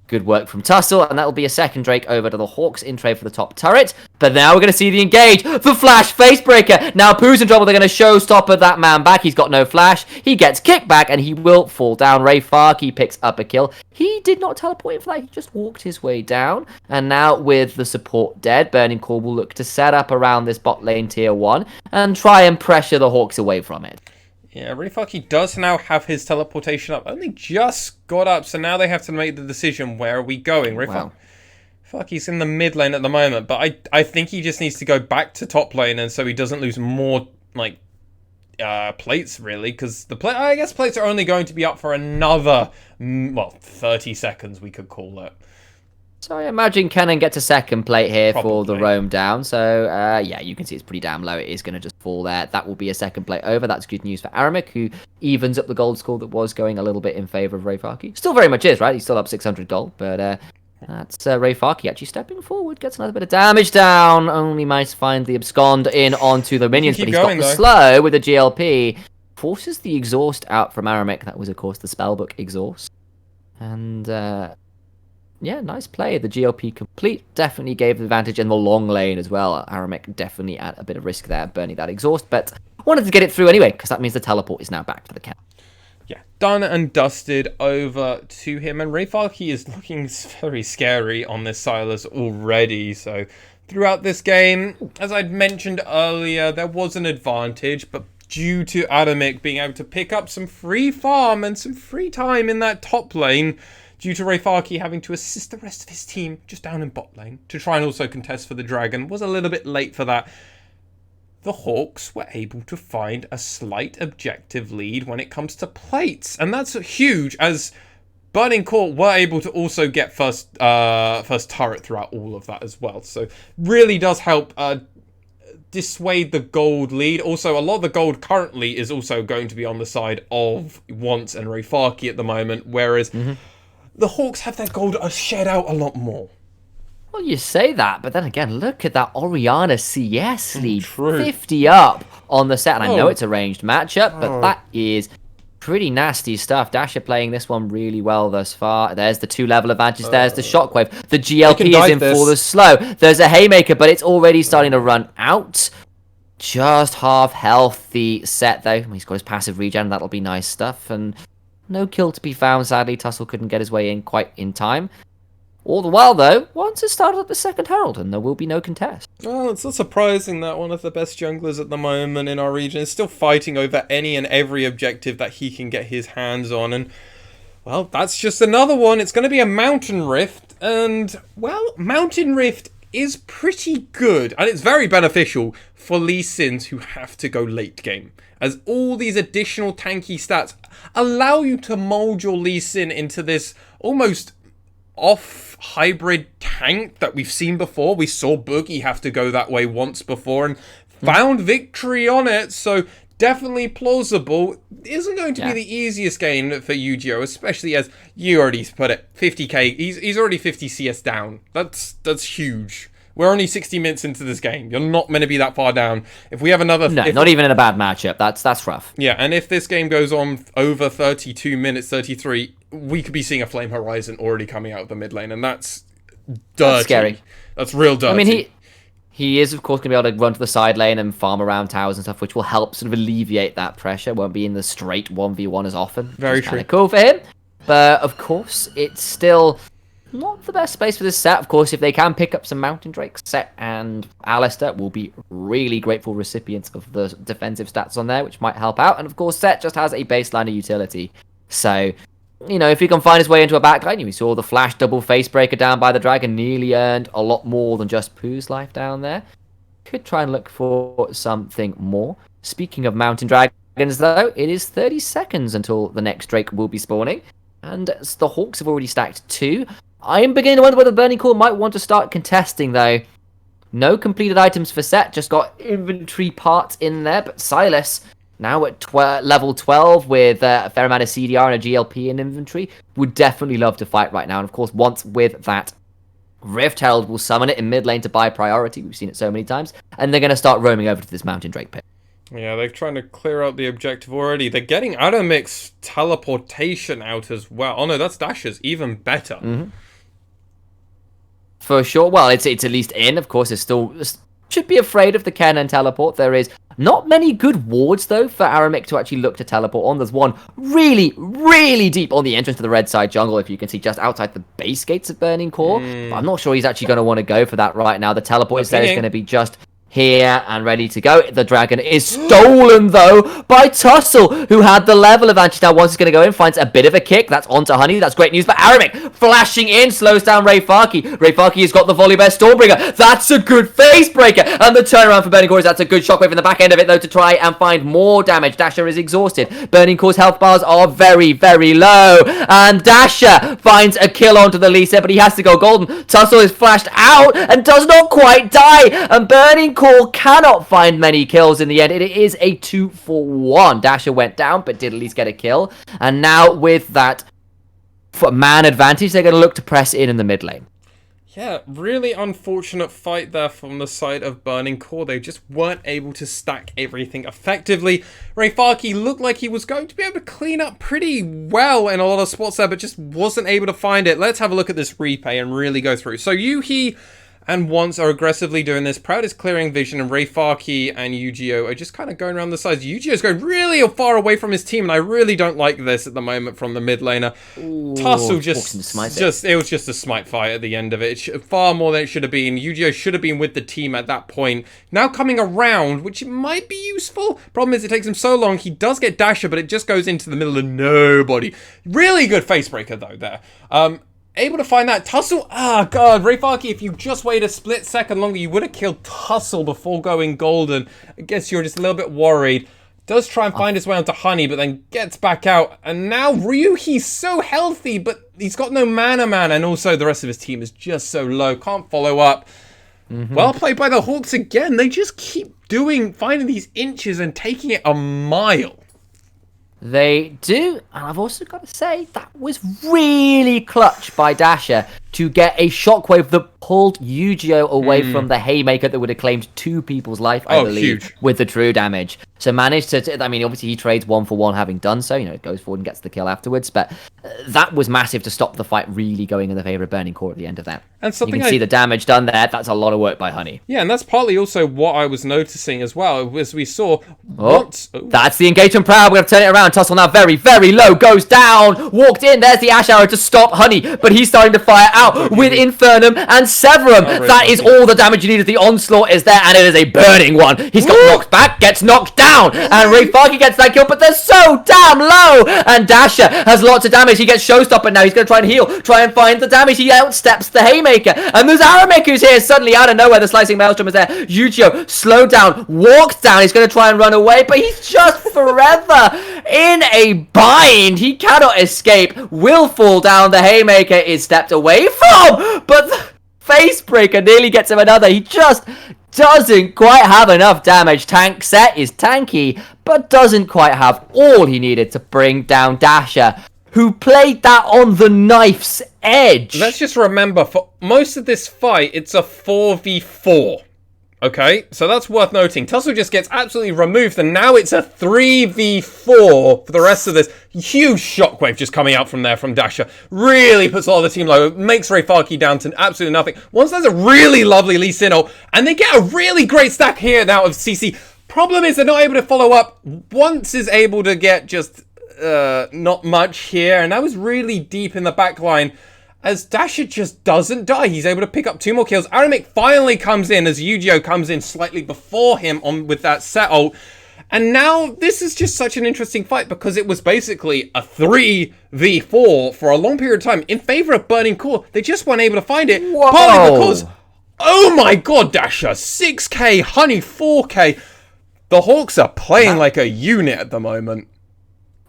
Good work from Tussle, and that will be a second Drake over to the Hawks in trade for the top turret. But now we're going to see the engage for Flash Facebreaker. Now Pooh's in trouble. They're going to showstopper that man back. He's got no flash. He gets kicked back, and he will fall down. Rayfaki picks up a kill. He did not teleport in for that. He just walked his way down. And now with the support dead, Burning Core will look to set up around this bot lane tier 1 and try and pressure the Hawks away from it. Yeah, Rayfaki does now have his teleportation up. Only just got up, so now they have to make the decision, where are we going? Rayfaki Fuck, he's in the mid lane at the moment, but I think he just needs to go back to top lane, and so he doesn't lose more, like, plates, really, because I guess plates are only going to be up for another, 30 seconds, we could call it. So I imagine Kennen gets a second plate here for the roam down. So, yeah, you can see it's pretty damn low. It is going to just fall there. That will be a second plate over. That's good news for Aramik, who evens up the gold score that was going a little bit in favor of Rayfaki. Still very much is, right? He's still up 600 gold, but that's Rayfaki actually stepping forward. Gets another bit of damage down. Only managed to find the abscond in onto the minions, but he's got the slow with the GLP. Forces the exhaust out from Aramik. That was, of course, the spellbook exhaust. And, yeah, nice play. The GLP complete definitely gave the advantage in the long lane as well. Aramik definitely at a bit of risk there, burning that exhaust, but wanted to get it through anyway, because that means the teleport is now back to the camp. Yeah, done and dusted over to him, and Rayfaki is looking very scary on this Silas already, so throughout this game, as I'd mentioned earlier, there was an advantage, but due to Aramik being able to pick up some free farm and some free time in that top lane, due to Rayfaki having to assist the rest of his team just down in bot lane to try and also contest for the dragon, was a little bit late for that. The Hawks were able to find a slight objective lead when it comes to plates, and that's huge, as Burning Court were able to also get first turret throughout all of that as well. So really does help dissuade the gold lead. Also, a lot of the gold currently is also going to be on the side of Once and Rayfaki at the moment, whereas the Hawks have their gold shared out a lot more. Well, you say that, but then again, look at that Orianna CS lead. 50 up on the set. And I know it's a ranged matchup, but that is pretty nasty stuff. Dasher playing this one really well thus far. There's the 2-level advantage. There's the Shockwave. The GLP is in for the slow. There's a Haymaker, but it's already starting to run out. Just half health the set, though. He's got his passive regen. That'll be nice stuff. And no kill to be found, sadly. Tussle couldn't get his way in quite in time. All the while, though, Once has started up the second Herald, and there will be no contest. Well, it's not surprising that one of the best junglers at the moment in our region is still fighting over any and every objective that he can get his hands on. And, well, that's just another one. It's going to be a Mountain Rift. And, well, Mountain Rift is pretty good. And it's very beneficial for Lee Sins who have to go late game, as all these additional tanky stats allow you to mold your Lee Sin into this almost off hybrid tank that we've seen before. We saw Boogie have to go that way once before and found victory on it, so definitely plausible. Isn't going to be the easiest game for Yu-Gi-Oh, especially as you already put it, 50k. He's already 50 CS down. That's huge. We're only 60 minutes into this game. You're not meant to be that far down. If we have another... No, not even in a bad matchup. That's rough. Yeah, and if this game goes on over 32 minutes, 33, we could be seeing a Flame Horizon already coming out of the mid lane, and that's dirty. That's scary. That's real dirty. I mean, he is, of course, going to be able to run to the side lane and farm around towers and stuff, which will help sort of alleviate that pressure. Won't be in the straight 1v1 as often. Very true. Kind of cool for him. But, of course, it's still... not the best space for this set. Of course, if they can pick up some Mountain Drake, Set and Alistair will be really grateful recipients of the defensive stats on there, which might help out. And of course, Set just has a baseline of utility. So, you know, if he can find his way into a backline, we saw the flash double face breaker down by the dragon, nearly earned a lot more than just Pooh's life down there. Could try and look for something more. Speaking of Mountain Dragons, though, it is 30 seconds until the next Drake will be spawning. And the Hawks have already stacked 2. I am beginning to wonder whether Burning Core might want to start contesting, though. No completed items for Set, just got inventory parts in there, but Silas, now at level 12 with a fair amount of CDR and a GLP in inventory, would definitely love to fight right now. And of course, once with that, Rift Herald will summon it in mid lane to buy priority. We've seen it so many times. And they're going to start roaming over to this Mountain Drake pit. Yeah, they're trying to clear out the objective already. They're getting Aramik's teleportation out as well. Oh no, that's Dasher's, even better. Mm-hmm. For sure. Well, it's at least in. Of course, it's still... should be afraid of the Kennen teleport. There is not many good wards, though, for Aramik to actually look to teleport on. There's one really, really deep on the entrance to the red side jungle, if you can see, just outside the base gates of Burning Core. But I'm not sure he's actually going to want to go for that right now. The teleport is there is going to be just here and ready to go. The dragon is stolen, though, by Tussle, who had the level advantage. Now, once he's going to go in, finds a bit of a kick. That's onto Honey. That's great news. But Aramik flashing in, slows down Rayfaki. Rayfaki has got the volley bear Stormbringer. That's a good face breaker. And the turnaround for Burning Core is that's a good shockwave in the back end of it, though, to try and find more damage. Dasher is exhausted. Burning Core's health bars are very, very low. And Dasher finds a kill onto the Lisa, but he has to go golden. Tussle is flashed out and does not quite die. And Burning Core cannot find many kills in the end. It is a 2-for-1. Dasher went down, but did at least get a kill. And now with that man advantage, they're going to look to press in the mid lane. Yeah, really unfortunate fight there from the side of Burning Core. They just weren't able to stack everything effectively. Rayfaki looked like he was going to be able to clean up pretty well in a lot of spots there, but just wasn't able to find it. Let's have a look at this replay and really go through. So Yuhi and Once are aggressively doing this. Proud is clearing vision, and Rayfaki and Yu-Gi-Oh are just kind of going around the sides. Yu-Gi-Oh's going really far away from his team, and I really don't like this at the moment from the mid laner. Tussle it was just a smite fight at the end of it. Far more than it should have been. Yu-Gi-Oh should have been with the team at that point. Now coming around, which might be useful. Problem is it takes him so long. He does get Dasher, but it just goes into the middle of nobody. Really good facebreaker though there. Able to find that. Tussle, god, Rayfaki, if you just wait a split second longer, you would have killed Tussle before going golden. I guess you're just a little bit worried. Does try and find his way onto Honey, but then gets back out. And now Ryu, he's so healthy, but he's got no mana, and also the rest of his team is just so low. Can't follow up. Well played by the Hawks again. They just keep finding these inches and taking it a mile. They do, and I've also got to say, that was really clutch by Dasher to get a shockwave that pulled Yu-Gi-Oh away from the haymaker that would have claimed 2 people's life, I believe, huge. With the true damage. So managed to, I mean, obviously he trades 1-for-1 having done so, goes forward and gets the kill afterwards, but that was massive to stop the fight really going in the favor of Burning Core at the end of that. And you can see the damage done there. That's a lot of work by Honey. Yeah, and that's partly also what I was noticing as well, as we saw. That's the engagement Proud. We're going to turn it around. Tussle now very, very low, goes down, walked in. There's the Ash Arrow to stop Honey, but he's starting to fire out with Infernum and Severum. That is all the damage you need. The onslaught is there, and it is a burning one. He's got knocked back, gets knocked down, and Rayfaki gets that kill, but they're so damn low. And Dasher has lots of damage. He gets Showstopper now. He's going to try and heal, try and find the damage. He outsteps the Haymaker, and there's Aramik who's here suddenly out of nowhere. The Slicing Maelstrom is there. Yu-Gi-Oh slowed down, walked down. He's going to try and run away, but he's just forever in a bind. He cannot escape. Will fall down. The Haymaker is stepped away from, but the Facebreaker nearly gets him another. He just doesn't quite have enough damage. Tank Set is tanky, but doesn't quite have all he needed to bring down Dasher, who played that on the knife's edge. Let's just remember, for most of this fight, it's a 4v4. Okay, so that's worth noting. Tussle just gets absolutely removed, and now it's a 3v4 for the rest of this. Huge shockwave just coming out from there from Dasher. Really puts a lot of the team low. Makes Rayfaki down to absolutely nothing. Once there's a really lovely Lee Sin-Oh, and they get a really great stack here now of CC. Problem is they're not able to follow up. Once is able to get just not much here, and that was really deep in the back line. As Dasher just doesn't die. He's able to pick up 2 more kills. Aramik finally comes in as Yu-Gi-Oh comes in slightly before him with that set ult. And now this is just such an interesting fight because it was basically a 3v4 for a long period of time in favor of Burning Core. They just weren't able to find it. Whoa. Partly because, oh my god, Dasher, 6k, Honey 4k. The Hawks are playing like a unit at the moment.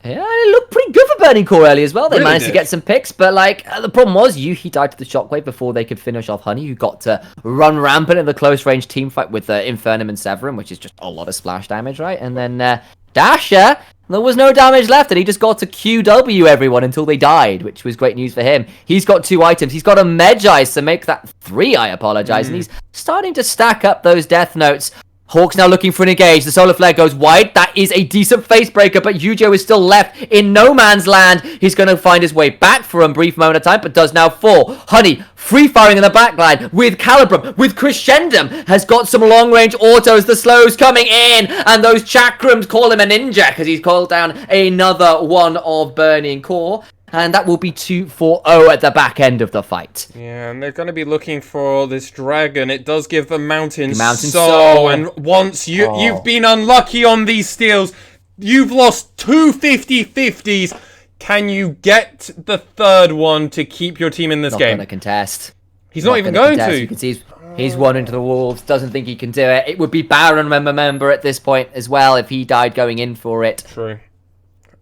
Yeah, it looked pretty good for Burning Core early as well. They really managed to get some picks, but the problem was Yuhi died to the shockwave before they could finish off Honey, who got to run rampant in the close range team fight with Infernum and Severum, which is just a lot of splash damage, right? And then Dasher, there was no damage left, and he just got to QW everyone until they died, which was great news for him. He's got 2 items. He's got a Medjai to make that 3, I apologize, and he's starting to stack up those death notes. Hawks now looking for an engage. The Solar Flare goes wide. That is a decent face breaker, but Yu-Gi-Oh is still left in no man's land. He's going to find his way back for a brief moment of time, but does now fall. Honey, free firing in the backline with Calibrum, with Crescendum, has got some long-range autos. The slows coming in, and those Chakrams call him a ninja because he's called down another one of Burning Core. and that will be 2-4-0 at the back end of the fight. Yeah, and they're going to be looking for this dragon. It does give them Mountain Mountain Soul, Soul. and once you've been unlucky on these steals, you've lost 2 50-50s. Can you get the third one to keep your team in this game? Not going to contest. He's not even going to. You can see he's one into the wolves, doesn't think he can do it. It would be Baron, remember, at this point as well, if he died going in for it. True.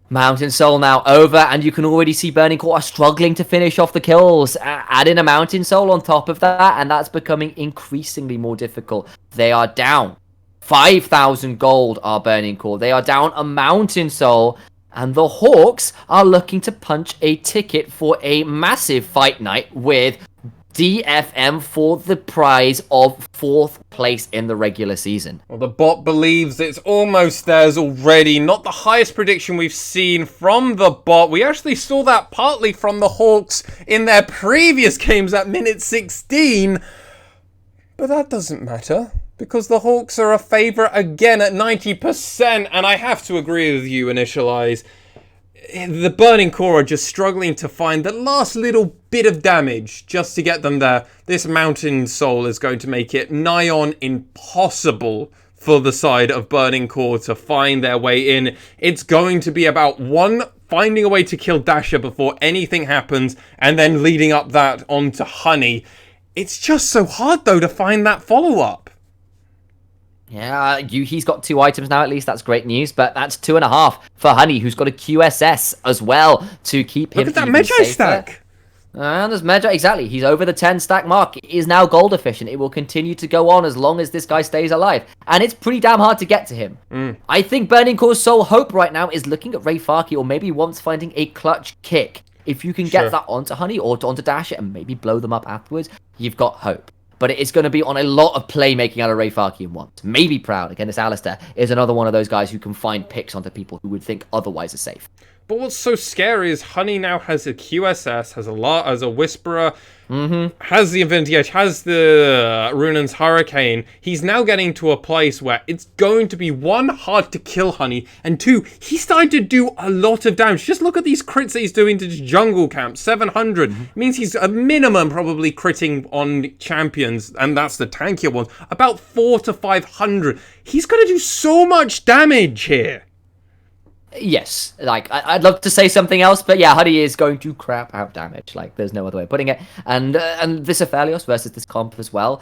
Mountain Soul now over, and you can already see Burning Core are struggling to finish off the kills. Add in a Mountain Soul on top of that, and that's becoming increasingly more difficult. They are down 5,000 gold, are Burning Core. They are down a Mountain Soul, and the Hawks are looking to punch a ticket for a massive fight night with DFM for the prize of 4th place in the regular season. Well, the bot believes it's almost theirs already. Not the highest prediction we've seen from the bot. We actually saw that partly from the Hawks in their previous games at minute 16. But that doesn't matter, because the Hawks are a favourite again at 90%, and I have to agree with you, Initialize. The Burning Core are just struggling to find the last little bit of damage just to get them there. This Mountain Soul is going to make it nigh on impossible for the side of Burning Core to find their way in. It's going to be about finding a way to kill Dasher before anything happens, and then leading up that onto Honey. It's just so hard, though, to find that follow-up. Yeah, he's got 2 items now, at least. That's great news. But that's 2.5 for Honey, who's got a QSS as well to keep him. Look at that Magi stack. And there's Magi, exactly. He's over the 10 stack mark. It is now gold efficient. It will continue to go on as long as this guy stays alive. And it's pretty damn hard to get to him. I think Burning Core's sole hope right now is looking at Ray Farkey, or maybe once finding a clutch kick. If you can get that onto Honey or onto Dasher and maybe blow them up afterwards, you've got hope. But it is going to be on a lot of playmaking out of Ray Farkey once. Maybe Proud, again, this Alistair, is another one of those guys who can find picks onto people who would think otherwise are safe. But what's so scary is Honey now has a QSS, has a Whisperer, has the Infinity Edge, has the Runan's Hurricane. He's now getting to a place where it's going to be, 1, hard to kill Honey, and 2, he's starting to do a lot of damage. Just look at these crits that he's doing to Jungle Camp, 700. It means he's a minimum probably critting on champions, and that's the tankier ones, about 400 to 500. He's going to do so much damage here. Yes, like, I'd love to say something else, but yeah, Honey is going to crap out damage. Like, there's no other way of putting it. And this Aphelios versus this comp as well,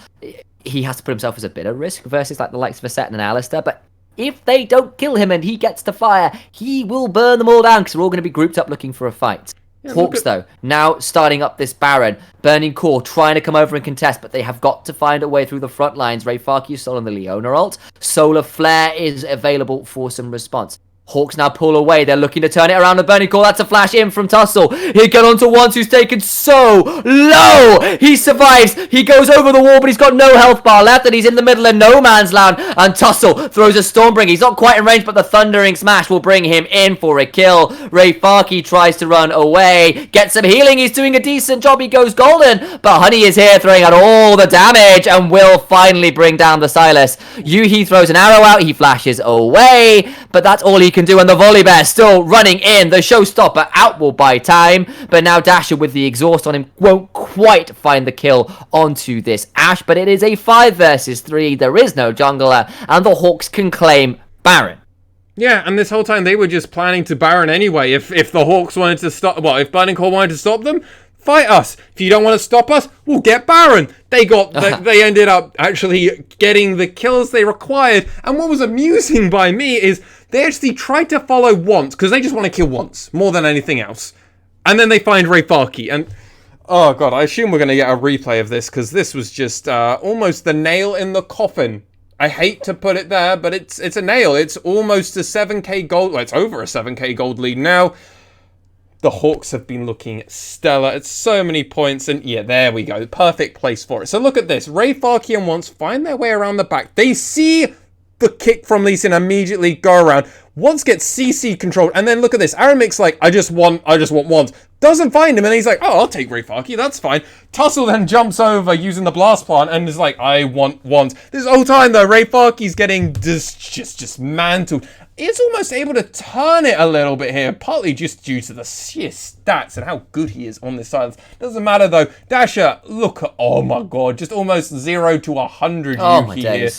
he has to put himself as a bit of risk versus, like, the likes of Aset and Alistair, but if they don't kill him and he gets to fire, he will burn them all down, because they're all going to be grouped up looking for a fight. Yeah, Hawks, though, now starting up this Baron. Burning Core trying to come over and contest, but they have got to find a way through the front lines. Ray Farkey is still on the Leona ult. Solar Flare is available for some response. Hawks now pull away. They're looking to turn it around with Burning Core. That's a flash in from Tussle. He got onto Once, who's taken so low. He survives. He goes over the wall, but he's got no health bar left, and he's in the middle of no man's land. And Tussle throws a Stormbringer. He's not quite in range, but the Thundering Smash will bring him in for a kill. Ray Farkey tries to run away. Gets some healing. He's doing a decent job. He goes golden. But Honey is here throwing out all the damage and will finally bring down the Silas. Yuhi throws an arrow out. He flashes away, but that's all he can do, and the Volley Bear still running in. The Showstopper out will buy time, but now Dasher with the exhaust on him won't quite find the kill onto this Ashe, but it is a 5 versus 3. There is no jungler, and the Hawks can claim Baron. Yeah, and this whole time they were just planning to Baron anyway. If the Hawks wanted to stop, well, if Burning Core wanted to stop them, fight us. If you don't want to stop us, we'll get Baron. They ended up actually getting the kills they required. And what was amusing by me is they actually tried to follow Once, because they just want to kill Once more than anything else. And then they find Ray Farkey. And, oh god, I assume we're going to get a replay of this, because this was just almost the nail in the coffin. I hate to put it there, but it's a nail. It's almost a 7k gold. Well, it's over a 7k gold lead now. The Hawks have been looking stellar at so many points, and yeah, there we go. Perfect place for it. So look at this. Ray Farkey and Once find their way around the back. They see the kick from Lee Sin immediately go around. Once gets CC controlled, and then look at this. Aramik's like, I just want once. Doesn't find him, and he's like, oh, I'll take Rayfaki, that's fine. Tussle then jumps over using the blast plant and is like, I want once. This whole time though, Rayfaki's getting just mantled. He's almost able to turn it a little bit here, partly just due to the sheer stats and how good he is on this silence. Doesn't matter though. Dasher, look at, oh my god, just almost 0 to 100 Yuki here.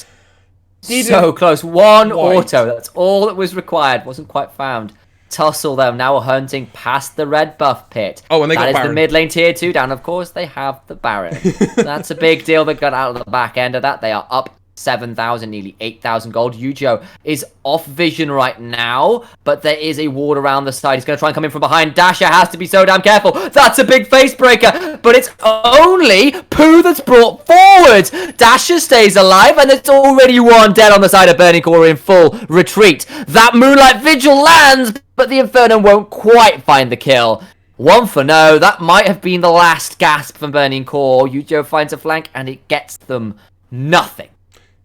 So close. One auto. That's all that was required. Wasn't quite found. Tussle, though, now hunting past the red buff pit. Oh, and they got Baron. That is the mid lane tier 2 down. Of course, they have the Baron. That's a big deal. They got out of the back end of that. They are up 7,000, nearly 8,000 gold. Yujo is off vision right now, but there is a ward around the side. He's going to try and come in from behind. Dasher has to be so damn careful. That's a big face breaker, but it's only Pooh that's brought forward. Dasher stays alive, and there's already one dead on the side of Burning Core in full retreat. That Moonlight Vigil lands, but the Inferno won't quite find the kill. One for no. That might have been the last gasp from Burning Core. Yujo finds a flank, and it gets them nothing.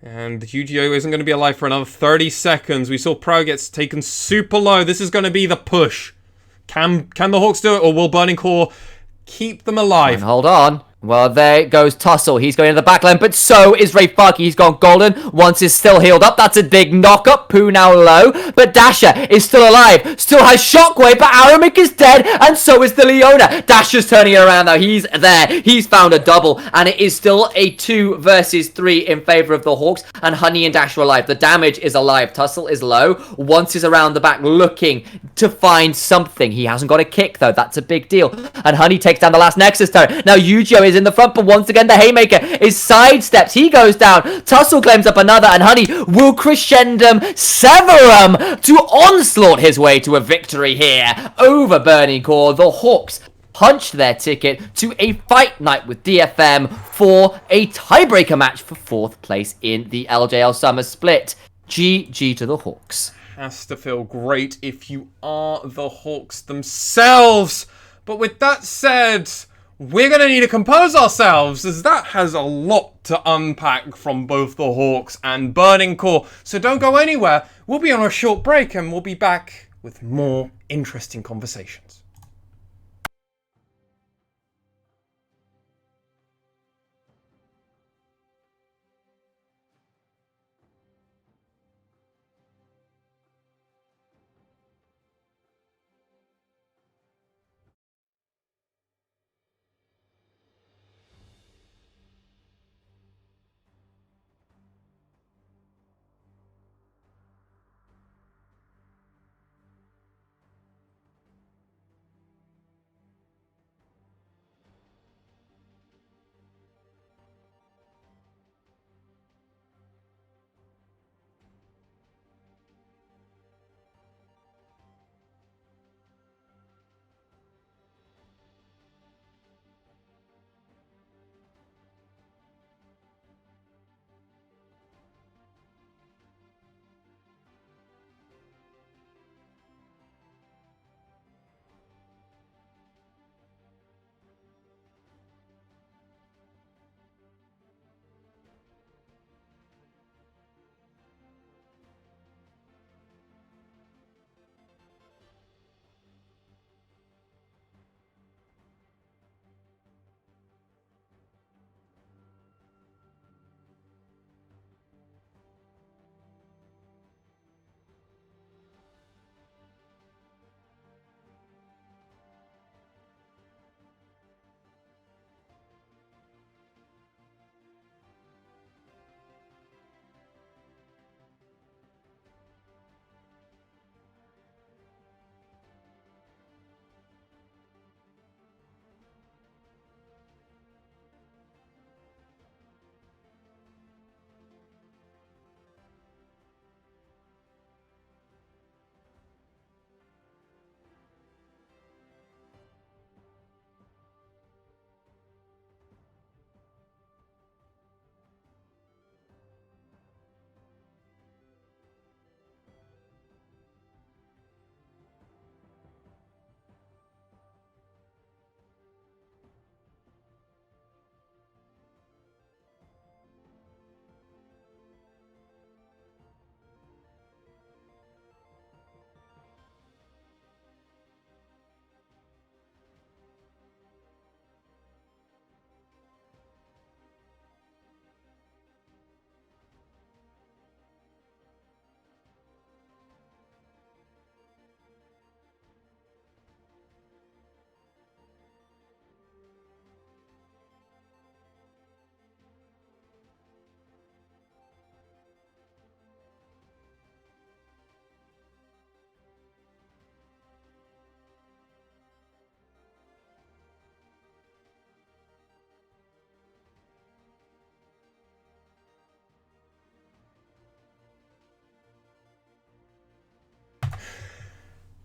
And Yu-Gi-Oh! Isn't going to be alive for another 30 seconds. We saw Pro gets taken super low. This is going to be the push. Can the Hawks do it, or will Burning Core keep them alive? And hold on. Well, there goes Tussle. He's going to the backline, but so is Rayfaki. He's gone golden. Once is still healed up. That's a big knock-up. Pooh now low, but Dasher is still alive. Still has Shockwave, but Aramik is dead, and so is the Leona. Dasher's turning it around now. He's there. He's found a double, and it is still a 2 versus 3 in favor of the Hawks, and Honey and Dash are alive. The damage is alive. Tussle is low. Once is around the back looking to find something. He hasn't got a kick, though. That's a big deal. And Honey takes down the last Nexus turret. Now Yujo is in the front, but once again the Haymaker is sidesteps. He goes down. Tussle claims up another, and Honey will crescendum Severum to onslaught his way to a victory here over Burning Core. The Hawks punched their ticket to a fight night with DFM for a tiebreaker match for 4th place in the LJL Summer Split. GG to the Hawks. Has to feel great if you are the Hawks themselves. But with that said, we're going to need to compose ourselves, as that has a lot to unpack from both the Hawks and Burning Core. So don't go anywhere. We'll be on a short break, and we'll be back with more interesting conversations.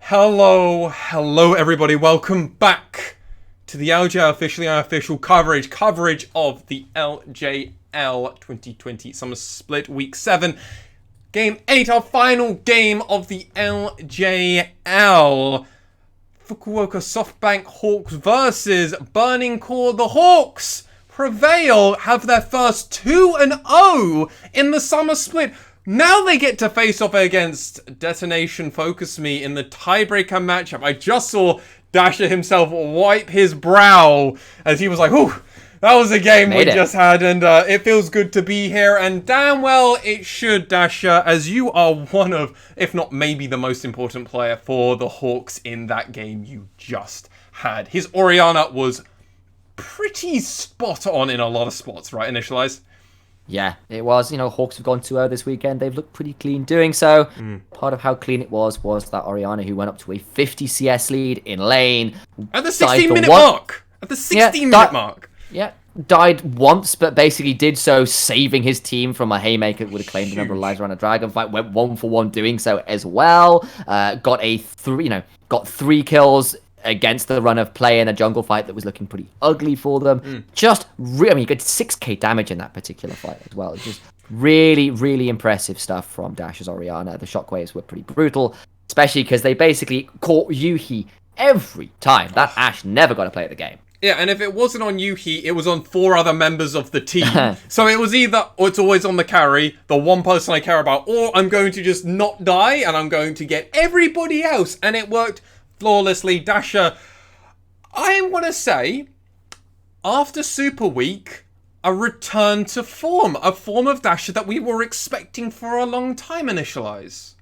Hello everybody, welcome back to the LJL officially unofficial coverage of the LJL 2020 Summer Split Week 7. Game 8, our final game of the LJL. Fukuoka SoftBank Hawks versus Burning Core. The Hawks prevail, have their first 2-0 in the Summer Split. Now they get to face off against Detonation Focus Me in the tiebreaker matchup. I just saw Dasher himself wipe his brow as he was like, "Whew, that was a game we just had, and it feels good to be here." And damn well it should, Dasher, as you are one of, if not maybe the most important player for the Hawks in that game you just had. His Orianna was pretty spot on in a lot of spots, right, Initialize? Yeah, it was. You know, Hawks have gone 2-0 this weekend. They've looked pretty clean doing so. Part of how clean it was that Orianna who went up to a 50 CS lead in lane. At the 16-minute mark! At the 16-minute mark! Yeah, died once, but basically did so saving his team from a haymaker that would have claimed a number of lives around a Dragonfight. Went 1-for-1 doing so as well. Got 3 kills against the run of play in a jungle fight that was looking pretty ugly for them. You got 6k damage in that particular fight as well. Just really, really impressive stuff from Dash's Orianna. The shockwaves were pretty brutal, especially because they basically caught Yuhi every time. That Ashe never got to play the game. Yeah, and if it wasn't on Yuhi, it was on 4 other members of the team. So it was either, or it's always on the carry, the one person I care about, or I'm going to just not die and I'm going to get everybody else. And it worked flawlessly. Dasher, I want to say, after Super Week, a return to form. A form of Dasher that we were expecting for a long time, Initialize.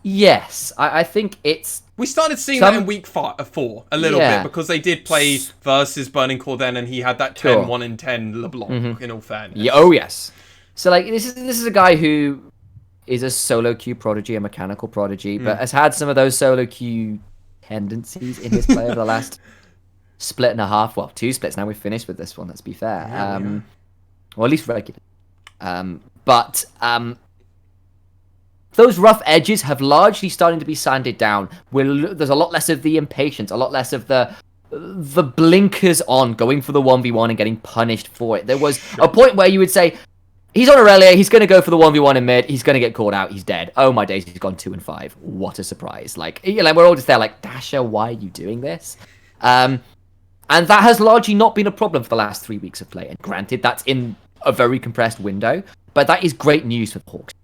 Yes, I think it's... We started seeing that in Week 4 a little bit, because they did play versus Burning Core then, and he had that 1-in-10 LeBlanc, in all fairness. Yeah, oh, yes. So, like, this is a guy who is a solo queue prodigy, a mechanical prodigy, but has had some of those solo queue tendencies in his play over the last split and a half. Well, 2 splits now. We've finished with this one, let's be fair. Or at least regular. But those rough edges have largely starting to be sanded down. There's a lot less of the impatience, a lot less of the blinkers on, going for the 1v1 and getting punished for it. There was a point where you would say, he's on Aurelia, he's going to go for the 1v1 in mid, he's going to get caught out, he's dead. Oh my days, he's gone 2-5. What a surprise. Like we're all just there like, Dasher, why are you doing this? And that has largely not been a problem for the last 3 weeks of play. And granted, that's in a very compressed window, but that is great news for the Hawks.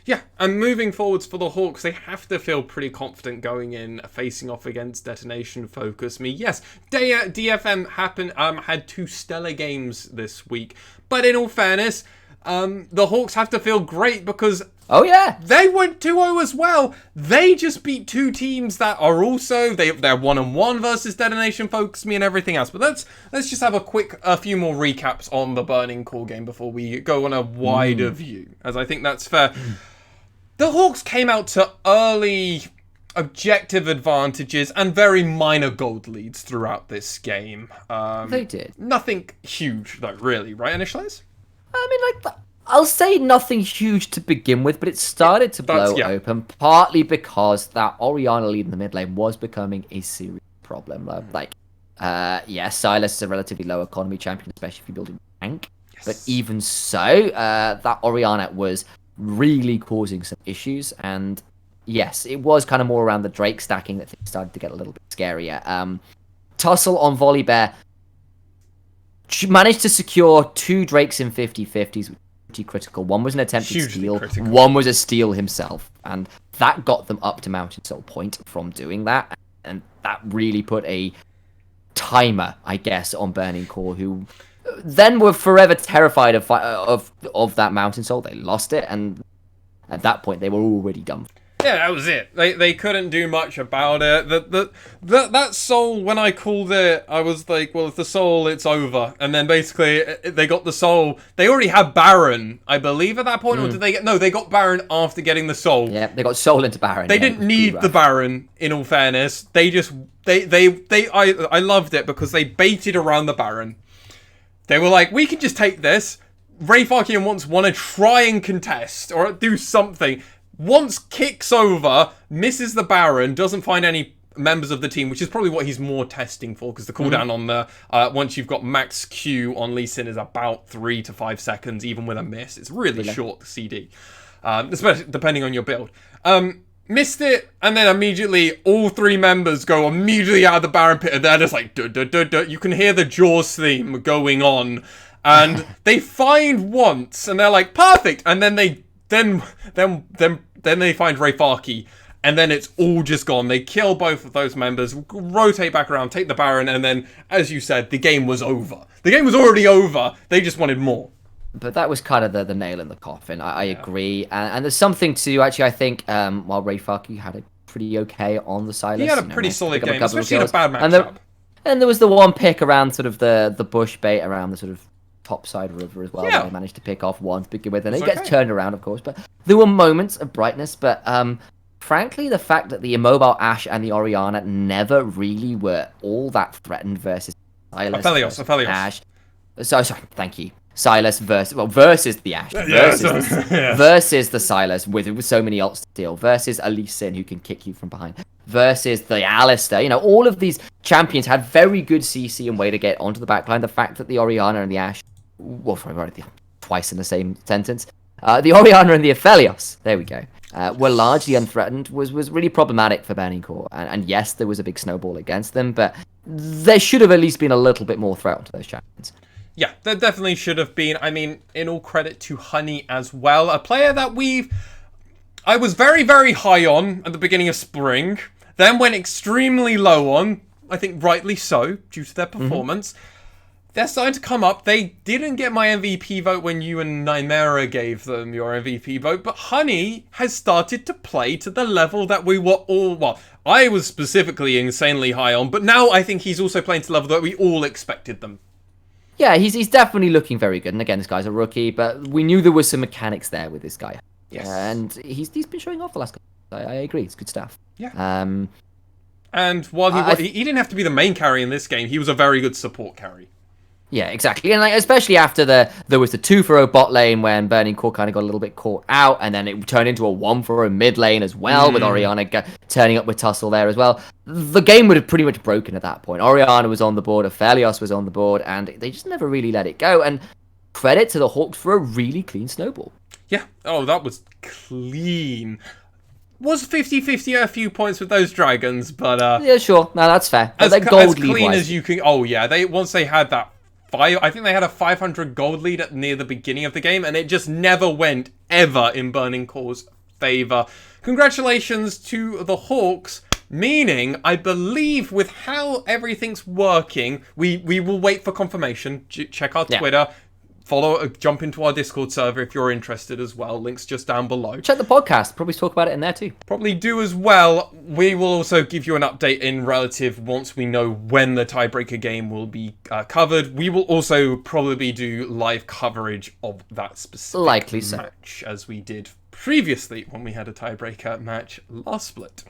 Yeah, and moving forwards for the Hawks, they have to feel pretty confident going in, facing off against Detonation Focus Me. Yes, DFM had 2 stellar games this week, but in all fairness, the Hawks have to feel great because they went 2-0 as well. They just beat 2 teams that are also they're 1-1 versus Detonation Focus Me and everything else. But let's just have a few more recaps on the Burning Core game before we go on a wider view, as I think that's fair. The Hawks came out to early objective advantages and very minor gold leads throughout this game. They did. Nothing huge, though, really, right, Initialize? I mean, like, I'll say nothing huge to begin with, but it started to blow open, partly because that Orianna lead in the mid lane was becoming a serious problem. Silas is a relatively low economy champion, especially if you're building a tank. Yes. But even so, that Orianna was really causing some issues, and yes, it was kind of more around the Drake stacking that things started to get a little bit scarier. Tussle on Volibear managed to secure 2 Drakes in 50-50s, which was pretty critical. One was an attempted steal, one was a steal himself, and that got them up to Mountain Soul Point from doing that, and that really put a timer, I guess, on Burning Core, who then were forever terrified of that Mountain Soul. They lost it, and at that point, they were already done. Yeah, that was it. They couldn't do much about it. That soul, when I called it, I was like, well, if the soul, it's over. And then basically, they got the soul. They already had Baron, I believe, at that point. Or did they get... No, they got Baron after getting the soul. Yeah, they got soul into Baron. They didn't need the Baron, in all fairness. They just... I loved it because they baited around the Baron. They were like, we can just take this. Ray Farkian want to try and contest or do something. once kicks over, misses the Baron, doesn't find any members of the team, which is probably what he's more testing for, because the cooldown on the once you've got max Q on Lee Sin is about 3 to 5 seconds, even with a miss. It's really short, the CD, especially depending on your build. Missed it, and then immediately all 3 members go immediately out of the Baron pit, and they're just like, duh, duh, duh, duh. You can hear the Jaws theme going on, and they find once, and they're like, perfect, and then they then they find Rayfaki. And then it's all just gone. They kill both of those members, rotate back around, take the Baron, and then, as you said, the game was over. The game was already over. They just wanted more. But that was kind of the nail in the coffin. I agree. And there's something to, actually, I think, while Rayfaki had it pretty okay on the Silas. He had a pretty solid game, especially in a bad matchup. And there was the one pick around sort of the bush bait around the sort of topside river as well. That I managed to pick off once, begin with. And it gets turned around, of course. But there were moments of brightness, but... frankly, the fact that the immobile Ashe and the Orianna never really were all that threatened versus Silas. Aphelios. Ashe. Sorry, thank you. Silas versus the Ashe. Versus the Silas with so many ults to deal. Versus a Lee Sin who can kick you from behind. Versus the Alistair. You know, all of these champions had very good CC and way to get onto the backline. The fact that the Orianna and the Ashe... Well, twice in the same sentence. The Orianna and the Aphelios. There we go. Were largely unthreatened was really problematic for Burning Core. And yes, there was a big snowball against them, but there should have at least been a little bit more threat to those champions. Yeah, there definitely should have been. I mean, in all credit to Honey as well, a player that I was very, very high on at the beginning of spring, then went extremely low on, I think rightly so, due to their performance. They're starting to come up. They didn't get my MVP vote when you and Nymera gave them your MVP vote, but Honey has started to play to the level that we were all... Well, I was specifically insanely high on, but now I think he's also playing to the level that we all expected them. Yeah, he's definitely looking very good. And again, this guy's a rookie, but we knew there was some mechanics there with this guy. Yes. And he's been showing off the last couple. I agree. It's good stuff. Yeah. And while he didn't have to be the main carry in this game, he was a very good support carry. Yeah, exactly. And especially after there was the 2-for-0 bot lane when Burning Core kind of got a little bit caught out, and then it turned into a 1-for-0 mid lane as well, with Orianna turning up with Tussle there as well. The game would have pretty much broken at that point. Orianna was on the board, Aphelios was on the board, and they just never really let it go. And credit to the Hawks for a really clean snowball. Yeah. Oh, that was clean. Was 50-50 a few points with those dragons, but... yeah, sure. No, that's fair. As clean as you can... Oh, yeah. Once they had that... I think they had a 500 gold lead near the beginning of the game, and it just never went ever in Burning Core's favour. Congratulations to the Hawks, meaning, I believe, with how everything's working, we will wait for confirmation. Check our Twitter. Jump into our Discord server if you're interested as well. Links just down below. Check the podcast. Probably talk about it in there too. Probably do as well. We will also give you an update in relative once we know when the tiebreaker game will be covered. We will also probably do live coverage of that specific match as we did previously when we had a tiebreaker match last split.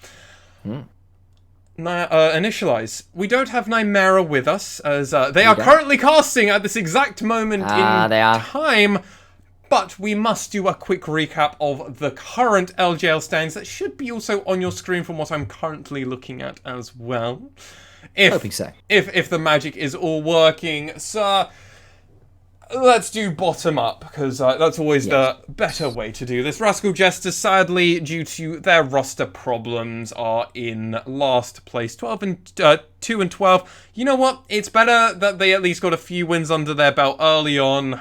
Initialize. We don't have Nymera with us, as they are currently casting at this exact moment in time, but we must do a quick recap of the current LJL standings that should be also on your screen from what I'm currently looking at as well. Hoping so. If the magic is all working. So let's do bottom up, because that's always the better way to do this. Rascal Jesters, sadly, due to their roster problems, are in last place, 2 and 12. You know what? It's better that they at least got a few wins under their belt early on,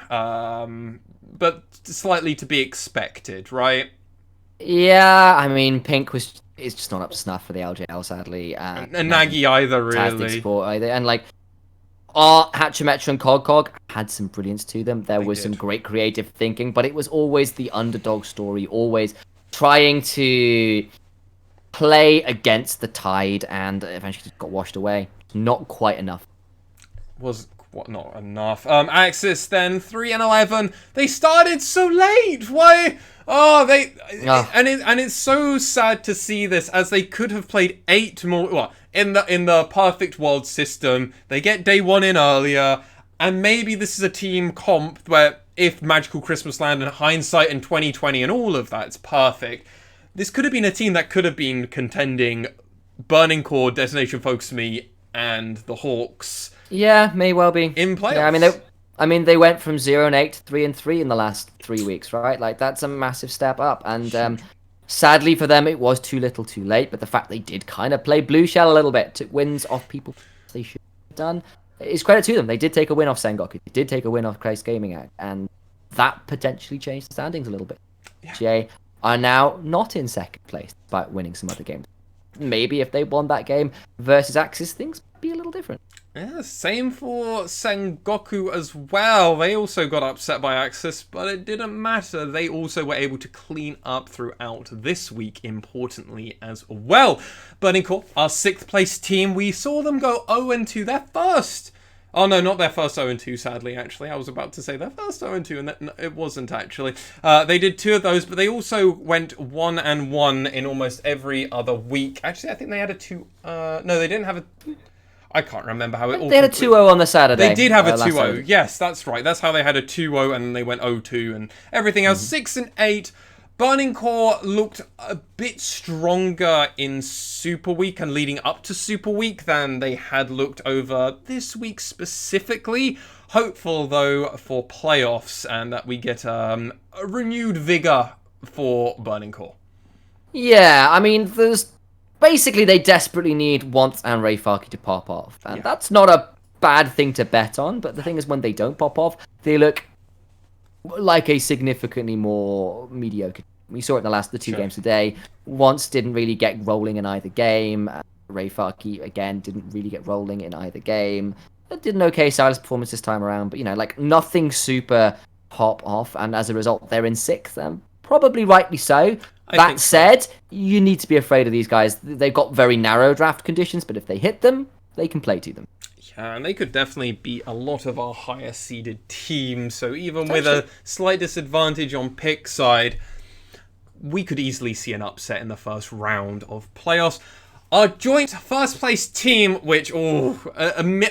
but slightly to be expected, right? Yeah, I mean, Pink is just not up to snuff for the LJL, sadly. And Nagi either, really. Sport either. And like, Hatchemetra and Cog had some brilliance to them. There was some great creative thinking, but it was always the underdog story, always trying to play against the tide, and eventually just got washed away. Not quite enough. Not enough. Axis then 3 and 11. They started so late. Why? And it's so sad to see this, as they could have played 8 more. Well, in the perfect world system, they get day 1 in earlier, and maybe this is a team comp where if Magical Christmas Land and hindsight in 2020 and all of that's perfect, this could have been a team that could have been contending Burning Core, Destination Focus Me, and the Hawks. Yeah, may well be in playoffs. Yeah, I mean, they went from 0-8 to 3-3 in the last 3 weeks, right? Like, that's a massive step up. And sadly for them, it was too little, too late. But the fact they did kind of play blue shell a little bit, took wins off people they should have done, is credit to them. They did take a win off Sengoku. They did take a win off Christ Gaming Act, and that potentially changed the standings a little bit. Yeah. LJL are now not in second place despite winning some other games. Maybe if they won that game versus Axis, things might be a little different. Yeah, same for Sengoku as well. They also got upset by Axis, but it didn't matter. They also were able to clean up throughout this week, importantly as well. Burning Core, our 6th place team, we saw them go 0-2, their first. Oh no, not their first 0-2, sadly, actually. I was about to say their first 0-2, and it wasn't, actually. They did 2 of those, but they also went 1-1 in almost every other week. Actually, I think they had a 2... no, they didn't have a... I can't remember how it all... They had a 2-0 on the Saturday. They did have a 2-0. Yes, that's right. That's how they had a 2-0, and then they went 0-2 and everything else. 6-8. Burning Core looked a bit stronger in Super Week and leading up to Super Week than they had looked over this week specifically. Hopeful, though, for playoffs and that we get a renewed vigor for Burning Core. Yeah, I mean, there's... Basically, they desperately need Want and Ray Farkey to pop off. And that's not a bad thing to bet on, but the thing is, when they don't pop off, they look like a significantly more mediocre. We saw it in the 2 games today. Want didn't really get rolling in either game. Ray Farkey, again, didn't really get rolling in either game. It did an okay Silas performance this time around, but, you know, like, nothing super pop off, and as a result, they're in 6th, probably rightly so. That said, you need to be afraid of these guys. They've got very narrow draft conditions, but if they hit them, they can play to them. Yeah, and they could definitely beat a lot of our higher seeded teams. So even with a slight disadvantage on pick side, we could easily see an upset in the first round of playoffs. Our joint first place team, which I'm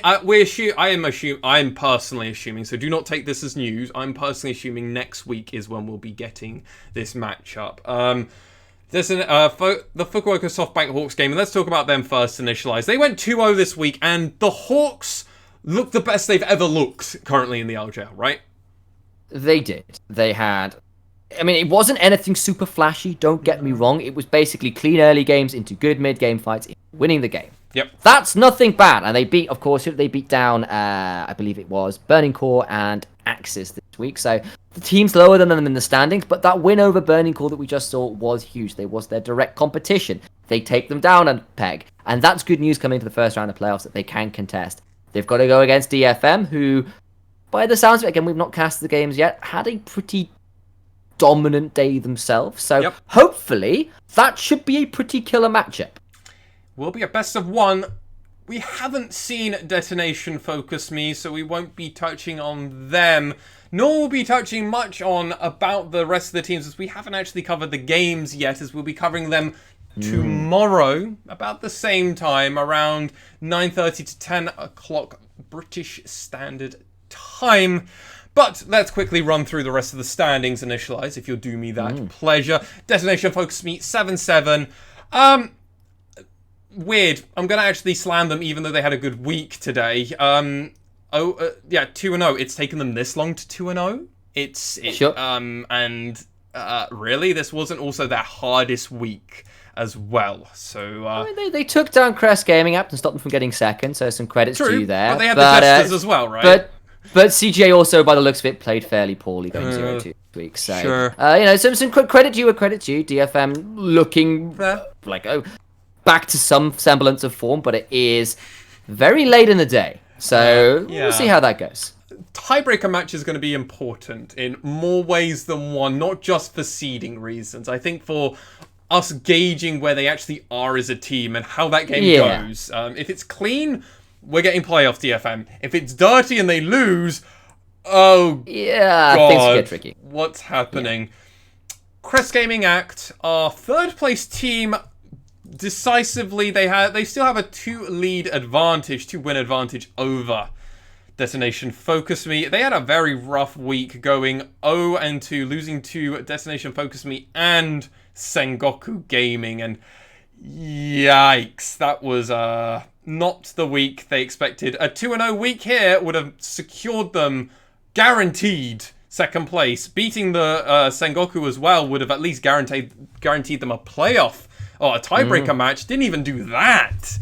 personally assuming, so do not take this as news. I'm personally assuming next week is when we'll be getting this matchup. There's the Fukuoka SoftBank Hawks game, and let's talk about them first. Initialized, they went 2-0 this week, and the Hawks look the best they've ever looked currently in the LJL, right? They did. They had. I mean, it wasn't anything super flashy, don't get me wrong. It was basically clean early games into good mid-game fights, winning the game. Yep. That's nothing bad. And they beat, of course, they beat down, I believe it was, Burning Core and Axis this week. So the team's lower than them in the standings, but that win over Burning Core that we just saw was huge. They was their direct competition. They take them down a peg. And that's good news coming into the first round of playoffs that they can contest. They've got to go against DFM, who, by the sounds of it, again, we've not cast the games yet, had a pretty dominant day themselves, so hopefully that should be a pretty killer matchup. Will be a best of 1. We haven't seen Destination Focus Me, so we won't be touching on them, nor will be touching much on about the rest of the teams, as we haven't actually covered the games yet, as we'll be covering them tomorrow about the same time, around 9:30 to 10 o'clock British Standard Time. But let's quickly run through the rest of the standings, Initialize, if you'll do me that pleasure. Destination Focus Me, 7-7. Weird. I'm going to actually slam them, even though they had a good week today. 2-0. It's taken them this long to 2-0. Really, this wasn't also their hardest week as well. So I mean, they took down Crest Gaming App and stopped them from getting second, so some credits to you there. But they had the testers as well, right? But CGA also, by the looks of it, played fairly poorly going 0-2 this week. So, some credit due. DFM looking like back to some semblance of form, but it is very late in the day. So we'll see how that goes. Tiebreaker match is going to be important in more ways than one, not just for seeding reasons. I think for us gauging where they actually are as a team and how that game goes. If it's clean, we're getting playoff DFM. If it's dirty and they lose, God, things get tricky. What's happening? Crest Gaming Act, our 3rd place team, decisively, they still have a 2-win advantage over Destination Focus Me. They had a very rough week, going 0-2, losing to Destination Focus Me and Sengoku Gaming, and yikes, that was not the week they expected. A 2-0 week here would have secured them guaranteed second place. Beating the Sengoku as well would have at least guaranteed them a playoff or a tiebreaker match. Didn't even do that.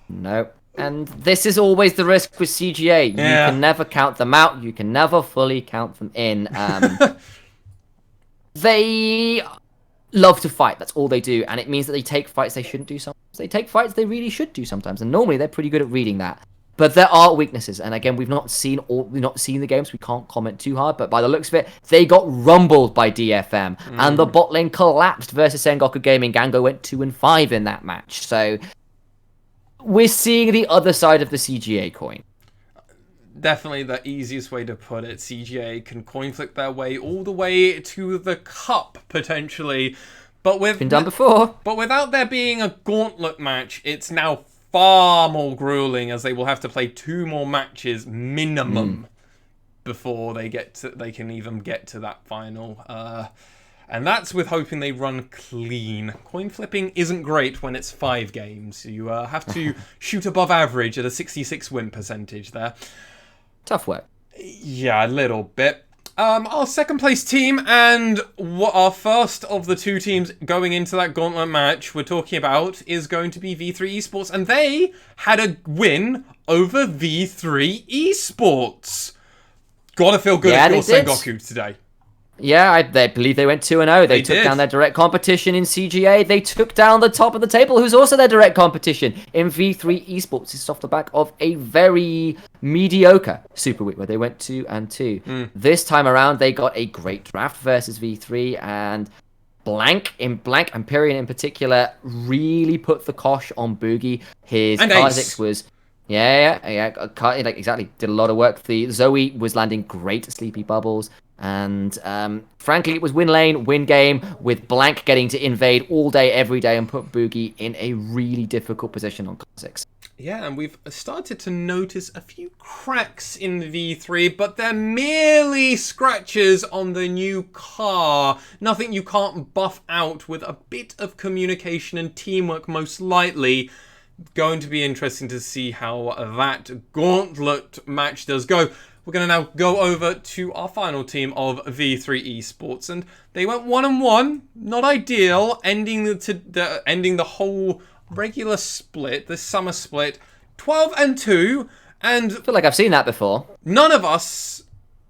Nope. And this is always the risk with CGA. You can never count them out. You can never fully count them in. They love to fight. That's all they do. And it means that they take fights they shouldn't do sometimes. They take fights they really should do sometimes. And normally they're pretty good at reading that. But there are weaknesses. And again, we've not seen the games. We can't comment too hard. But by the looks of it, they got rumbled by DFM. And the bot lane collapsed versus Sengoku Gaming. Gango went 2-5 in that match. So we're seeing the other side of the CGA coin. Definitely the easiest way to put it. CGA can coin flip their way all the way to the cup, potentially. But been done before. But without there being a gauntlet match, it's now far more grueling, as they will have to play 2 more matches minimum before they can even get to that final. And that's with hoping they run clean. Coin flipping isn't great when it's 5 games. You have to shoot above average at a 66 win percentage there. Tough work. Yeah, a little bit. Our second place team and what our first of the 2 teams going into that gauntlet match we're talking about is going to be V3 Esports. And they had a win over V3 Esports. Gotta feel good if you're Sengoku today. Yeah, I believe they went 2-0. They took down their direct competition in CGA. They took down the top of the table, who's also their direct competition in V3 Esports. It's off the back of a very mediocre Super Week where they went 2-2. This time around, they got a great draft versus V3, and Blank, Empyrean in particular, really put the kosh on Boogie. His Kha'Zix was... Yeah, exactly. Did a lot of work. The Zoe was landing great sleepy bubbles. And frankly, it was win lane, win game, with Blank getting to invade all day, every day, and put Boogie in a really difficult position on Kha'Zix. Yeah, and we've started to notice a few cracks in V3, but they're merely scratches on the new car. Nothing you can't buff out with a bit of communication and teamwork, most likely. Going to be interesting to see how that gauntlet match does go. We're going to now go over to our final team of V3 Esports, and they went 1-1, not ideal, ending the whole regular split, the summer split, 12-2, and I feel like I've seen that before. None of us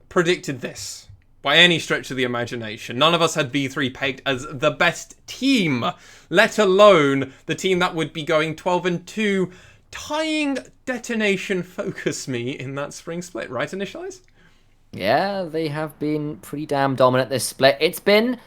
predicted this by any stretch of the imagination. None of us had V3 pegged as the best team, let alone the team that would be going 12-2. Tying Detonation Focus Me in that spring split, right, Initialize? Yeah, they have been pretty damn dominant this split. It's been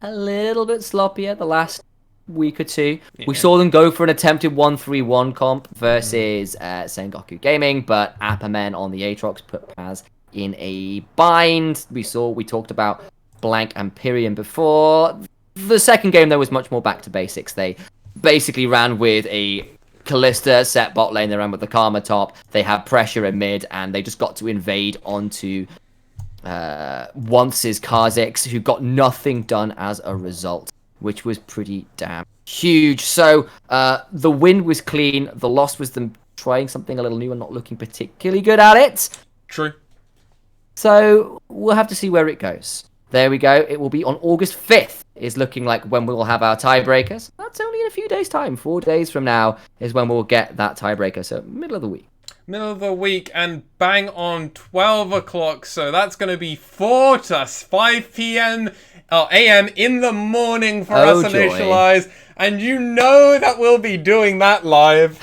a little bit sloppier the last week or 2. Yeah. We saw them go for an attempted 1-3-1 comp versus Sengoku Gaming, but Appamen on the Aatrox put Paz in a bind. We talked about Blank Empyrean before. The second game, though, was much more back to basics. They basically ran with a Callista set bot lane, they ran with the Karma top, they had pressure in mid, and they just got to invade onto Once's Kha'Zix, who got nothing done as a result, which was pretty damn huge. So the win was clean, the loss was them trying something a little new and not looking particularly good at it. True. So we'll have to see where it goes. There we go. It will be on August 5th, is looking like when we will have our tiebreakers. That's only in a few days' time. 4 days from now is when we'll get that tiebreaker. So middle of the week. Middle of the week and bang on 12 o'clock. So that's going to be 4 to 5 p.m. a.m. in the morning for us, Initialize. And you know that we'll be doing that live.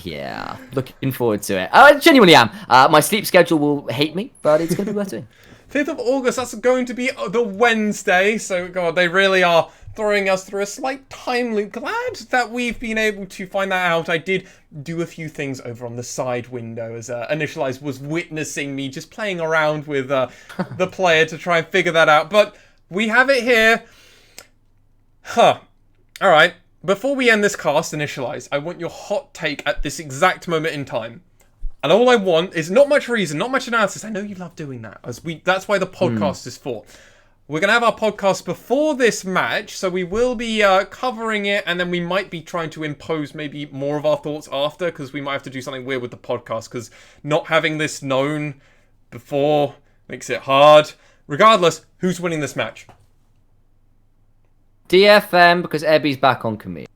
Yeah, looking forward to it. I genuinely am. My sleep schedule will hate me, but it's going to be worth doing. 5th of August, that's going to be the Wednesday. So, God, they really are throwing us through a slight time loop. Glad that we've been able to find that out. I did do a few things over on the side window as Initialize was witnessing me just playing around with the player to try and figure that out. But we have it here. All right. Before we end this cast, Initialize, I want your hot take at this exact moment in time. And all I want is not much reason, not much analysis. I know you love doing that. That's why the podcast is for. we're going to have our podcast before this match, so we will be covering it, and then we might be trying to impose maybe more of our thoughts after, because we might have to do something weird with the podcast, because not having this known before makes it hard. Regardless, who's winning this match? DFM, because Ebby's back on Camille.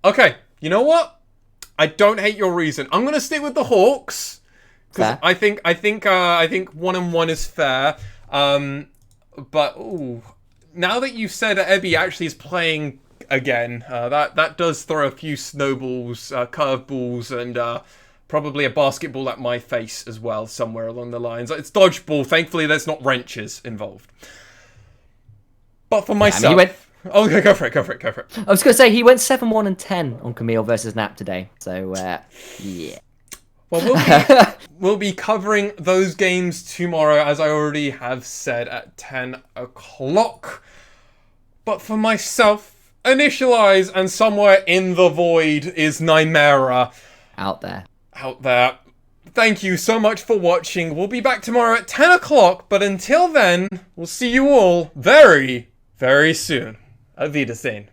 Okay, you know what? I don't hate your reason. I'm going to stick with the Hawks. Because I think 1-1 is fair. But now that you've said that Ebby actually is playing again, that does throw a few snowballs, curveballs, and probably a basketball at my face as well, somewhere along the lines. It's dodgeball. Thankfully, there's not wrenches involved. But for myself, okay, go for it. I was going to say he went 7-1 and 10 on Camille versus Nap today. So yeah. Well, we'll be covering those games tomorrow, as I already have said, at 10 o'clock. But for myself, Initialize and Somewhere in the Void is Nymera. Out there. Thank you so much for watching. We'll be back tomorrow at 10 o'clock, but until then, we'll see you all very, very soon. Auf Wiedersehen.